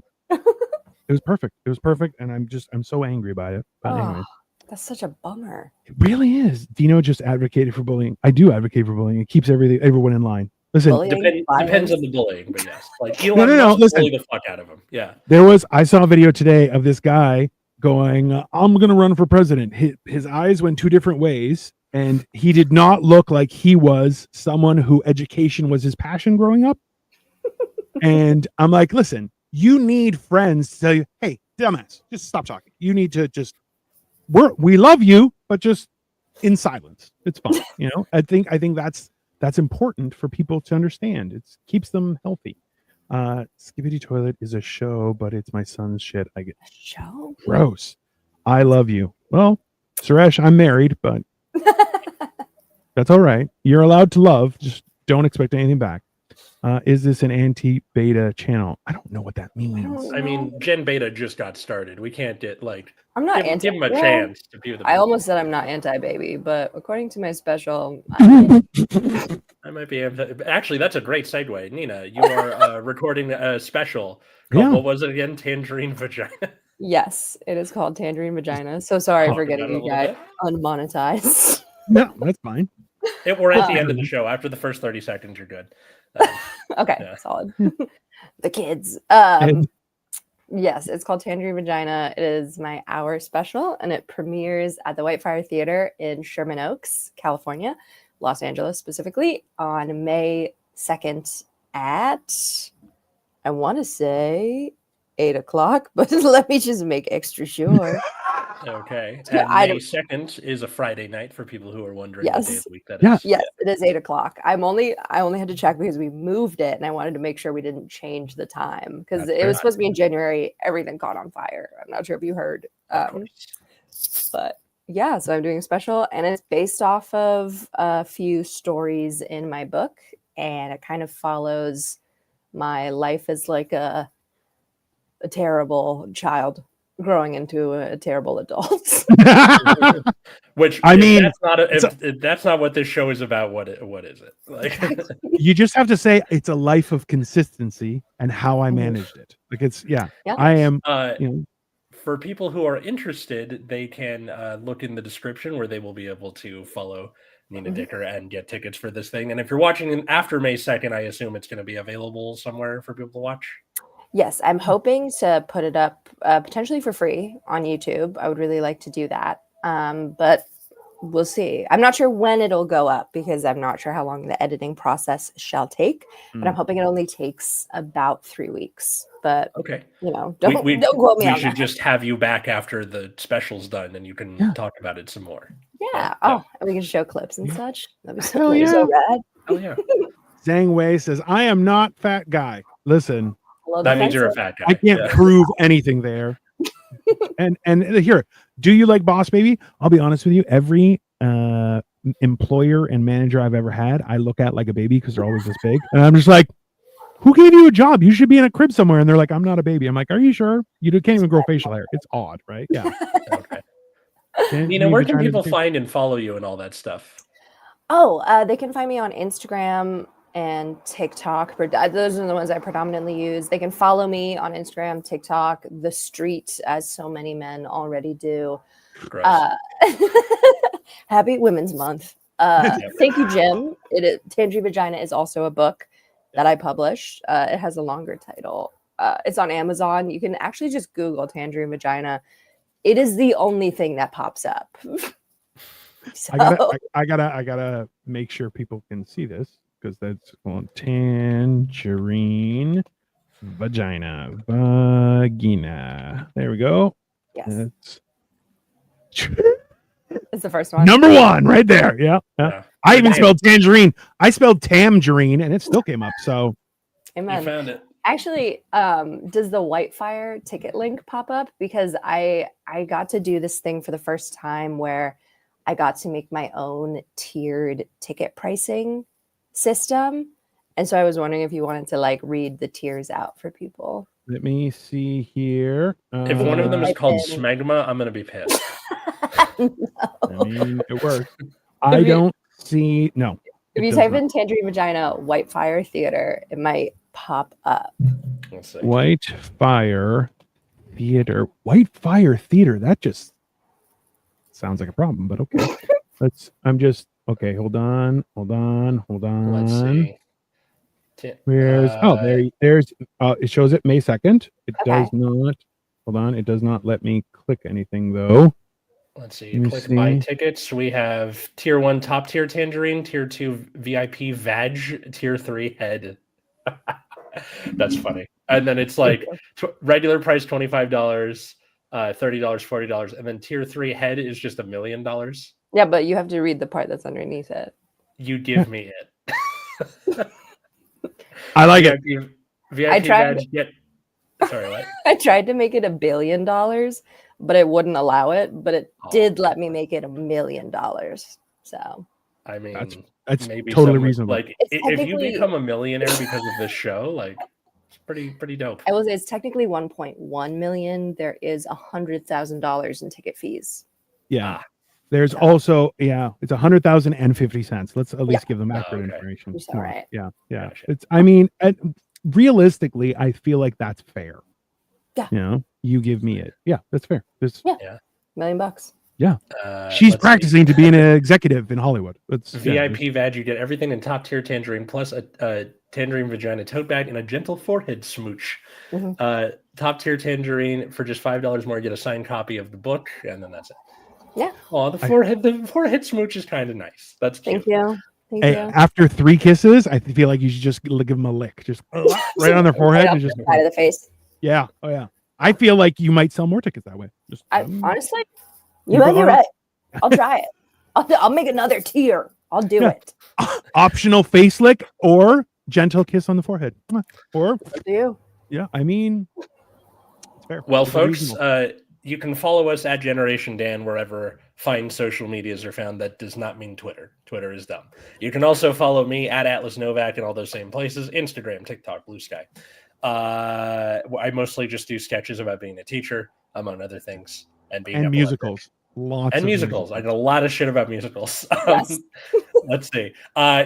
It was perfect, and I'm so angry about it. But anyway, that's such a bummer. It really is. Dino just advocated for bullying. I do advocate for bullying. It keeps everyone in line. Listen, depends on the bullying, but yes, like no. Listen, bully the fuck out of him. Yeah, I saw a video today of this guy going, "I'm gonna run for president." His eyes went 2 different ways, and he did not look like he was someone who education was his passion growing up. And I'm like, listen, you need friends to tell you, hey, dumbass, just stop talking. You need to we love you, but just in silence. It's fine. I think that's important for people to understand. It keeps them healthy. Skibidi Toilet is a show, but it's my son's shit. I get show. Gross. I love you. Well, Suresh, I'm married, but that's all right. You're allowed to love. Just don't expect anything back. Is this an anti-beta channel? I don't know what that means. I mean, Gen Beta just got started. We can't I'm not give them a chance to view them. I almost said I'm not anti-baby, but according to my special, I might be. Actually, that's a great segue, Nina. You are recording a special. What was it again? Tangerine Vagina. Yes, it is called Tangerine Vagina. So sorry for getting you guys unmonetized. No, that's fine. We're at the end of the show. After the first 30 seconds, you're good. Okay, solid. The kids. Yes, it's called Tangerine Vagina. It is my hour special, and it premieres at the Whitefire Theater in Sherman Oaks, California, Los Angeles specifically, on May 2nd at, I want to say, 8:00, but let me just make extra sure. Okay. And May 2nd is a Friday night for people who are wondering what day of the week that is. Yes, it is 8:00. I only had to check because we moved it, and I wanted to make sure we didn't change the time because it was supposed to be in January. Everything caught on fire. I'm not sure if you heard. But yeah, so I'm doing a special, and it's based off of a few stories in my book, and it kind of follows my life as like a terrible child growing into a terrible adult. Which, I mean, that's not what this show is about. What is it like? You just have to say it's a life of consistency and how I managed it. Like I am. for people who are interested, they can look in the description where they will be able to follow Nina Dicker and get tickets for this thing. And if you're watching after May 2nd, I assume it's going to be available somewhere for people to watch. Yes, I'm hoping to put it up potentially for free on YouTube. I would really like to do that. But we'll see. I'm not sure when it'll go up because I'm not sure how long the editing process shall take. But I'm hoping it only takes about 3 weeks. But okay, don't we quote me on we that. should just have you back after the special's done, and you can talk about it some more. Yeah. Oh, and we can show clips and such. That'd be Hell so rad. Oh yeah, Zhang Wei says, "I am not fat guy." Listen, that means you're a fat guy. I can't prove anything there. and here, do you like Boss Baby? I'll be honest with you. Every employer and manager I've ever had, I look at like a baby because they're always this big, and I'm just like, who gave you a job? You should be in a crib somewhere. And they're like, I'm not a baby. I'm like, are you sure? You can't even grow facial hair. It's odd, right? Yeah. Okay. Nina, where can people find and follow you and all that stuff? Oh, they can find me on Instagram and TikTok. Those are the ones I predominantly use. They can follow me on Instagram, TikTok, The Street, as so many men already do. Happy Women's Month. Thank you, Jim. Tangerine Vagina is also a book that I published. It has a longer title. It's on Amazon. You can actually just Google Tangerine Vagina. It is the only thing that pops up. So. I gotta make sure people can see this because that's called Tangerine Vagina. There we go. Yes. It's the first one. Number one right there. Yeah. I even spelled tangerine. I spelled tamgerine and it still came up. So Amen. You found it. Actually, does the Whitefire ticket link pop up? Because I got to do this thing for the first time where I got to make my own tiered ticket pricing system. And so I was wondering if you wanted to like read the tiers out for people. Let me see here. If one of them is called Smegma, I'm going to be pissed. No. I mean, it works. I don't see. No. If you type in Tangerine Vagina Whitefire Theater, it might pop up. Let's see. Whitefire Theater. Whitefire Theater. That just sounds like a problem, but okay. Okay, hold on. Let's see. Where's there's it shows it May 2nd. It does not. Hold on, it does not let me click anything though. Let's see. Click buy tickets. We have tier 1 top tier Tangerine, tier 2 VIP Vag, tier 3 Head. That's funny. And then it's like regular price $25, $30, $40, and then tier 3 Head is just $1 million. Yeah, but you have to read the part that's underneath it. You give me it. I like it. VIP Vag. Sorry, what? I tried to make it $1 billion, but it wouldn't allow it. But it did let me make it $1 million. So I mean, that's maybe totally reasonable. Like if you become a millionaire because of this show, like it's pretty dope. I will say it's technically 1.1 million. There is $100,000 in ticket fees. Yeah. There's also it's 100,000 and 50 cents. Let's at least give them accurate information. All right. Yeah. Gotcha. It's. I mean, realistically, I feel like that's fair. Yeah. You know, you give me it. Yeah, that's fair. $1 million. Yeah. She's practicing to be an executive in Hollywood. It's VIP Vag. You get everything in top tier Tangerine plus a Tangerine Vagina tote bag and a gentle forehead smooch. Mm-hmm. Top tier Tangerine for just $5 more. You get a signed copy of the book, and then that's it. Yeah. Oh, the forehead smooch is kind of nice. That's cute. Thank you. After 3 kisses, I feel like you should just give them a lick, just right on their forehead, and just side of the face. Yeah. Oh yeah. I feel like you might sell more tickets that way. Just honestly, you might be right. I'll try it. I'll make another tier. I'll do it. Optional face lick or gentle kiss on the forehead. Or you. Yeah, I mean, it's fair. Well, folks, you can follow us at Generation Dan wherever fine social medias are found. That does not mean Twitter. Twitter is dumb. You can also follow me at Atlas Novak in all those same places: Instagram, TikTok, Blue Sky. I mostly just do sketches about being a teacher, among other things, and being musicals. Lots of musicals. I know a lot of shit about musicals. Yes. Let's see.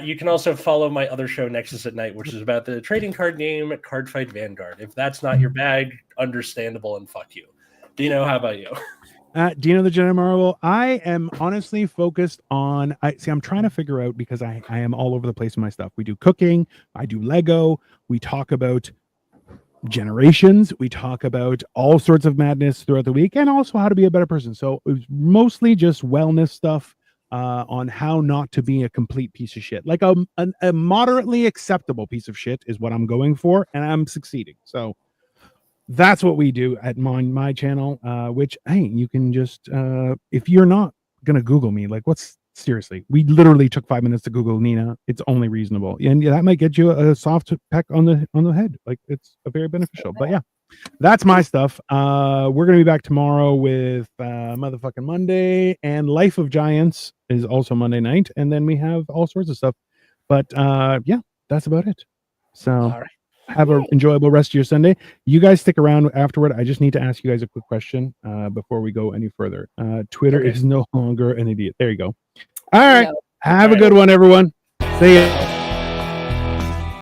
You can also follow my other show, Nexus at Night, which is about the trading card game Card Fight Vanguard. If that's not your bag, understandable, and fuck you. Dino, how about you? Dino the Jedi Marvel. I am honestly focused on. I'm trying to figure out because I am all over the place with my stuff. We do cooking. I do Lego. We talk about generations. We talk about all sorts of madness throughout the week, and also how to be a better person. So it was mostly just wellness stuff on how not to be a complete piece of shit. Like a moderately acceptable piece of shit is what I'm going for, and I'm succeeding. So that's what we do at my channel, which, hey, you can just, if you're not going to Google me, like seriously, we literally took 5 minutes to Google Nina. It's only reasonable. And that might get you a soft peck on the head. Like it's a very beneficial, but yeah, that's my stuff. We're going to be back tomorrow with motherfucking Monday, and Life of Giants is also Monday night. And then we have all sorts of stuff, but yeah, that's about it. So All right. have an enjoyable rest of your Sunday. You guys stick around afterward. I just need to ask you guys a quick question before we go any further. Twitter is no longer an idiot. There you go. All right. Have a good one, everyone. See ya.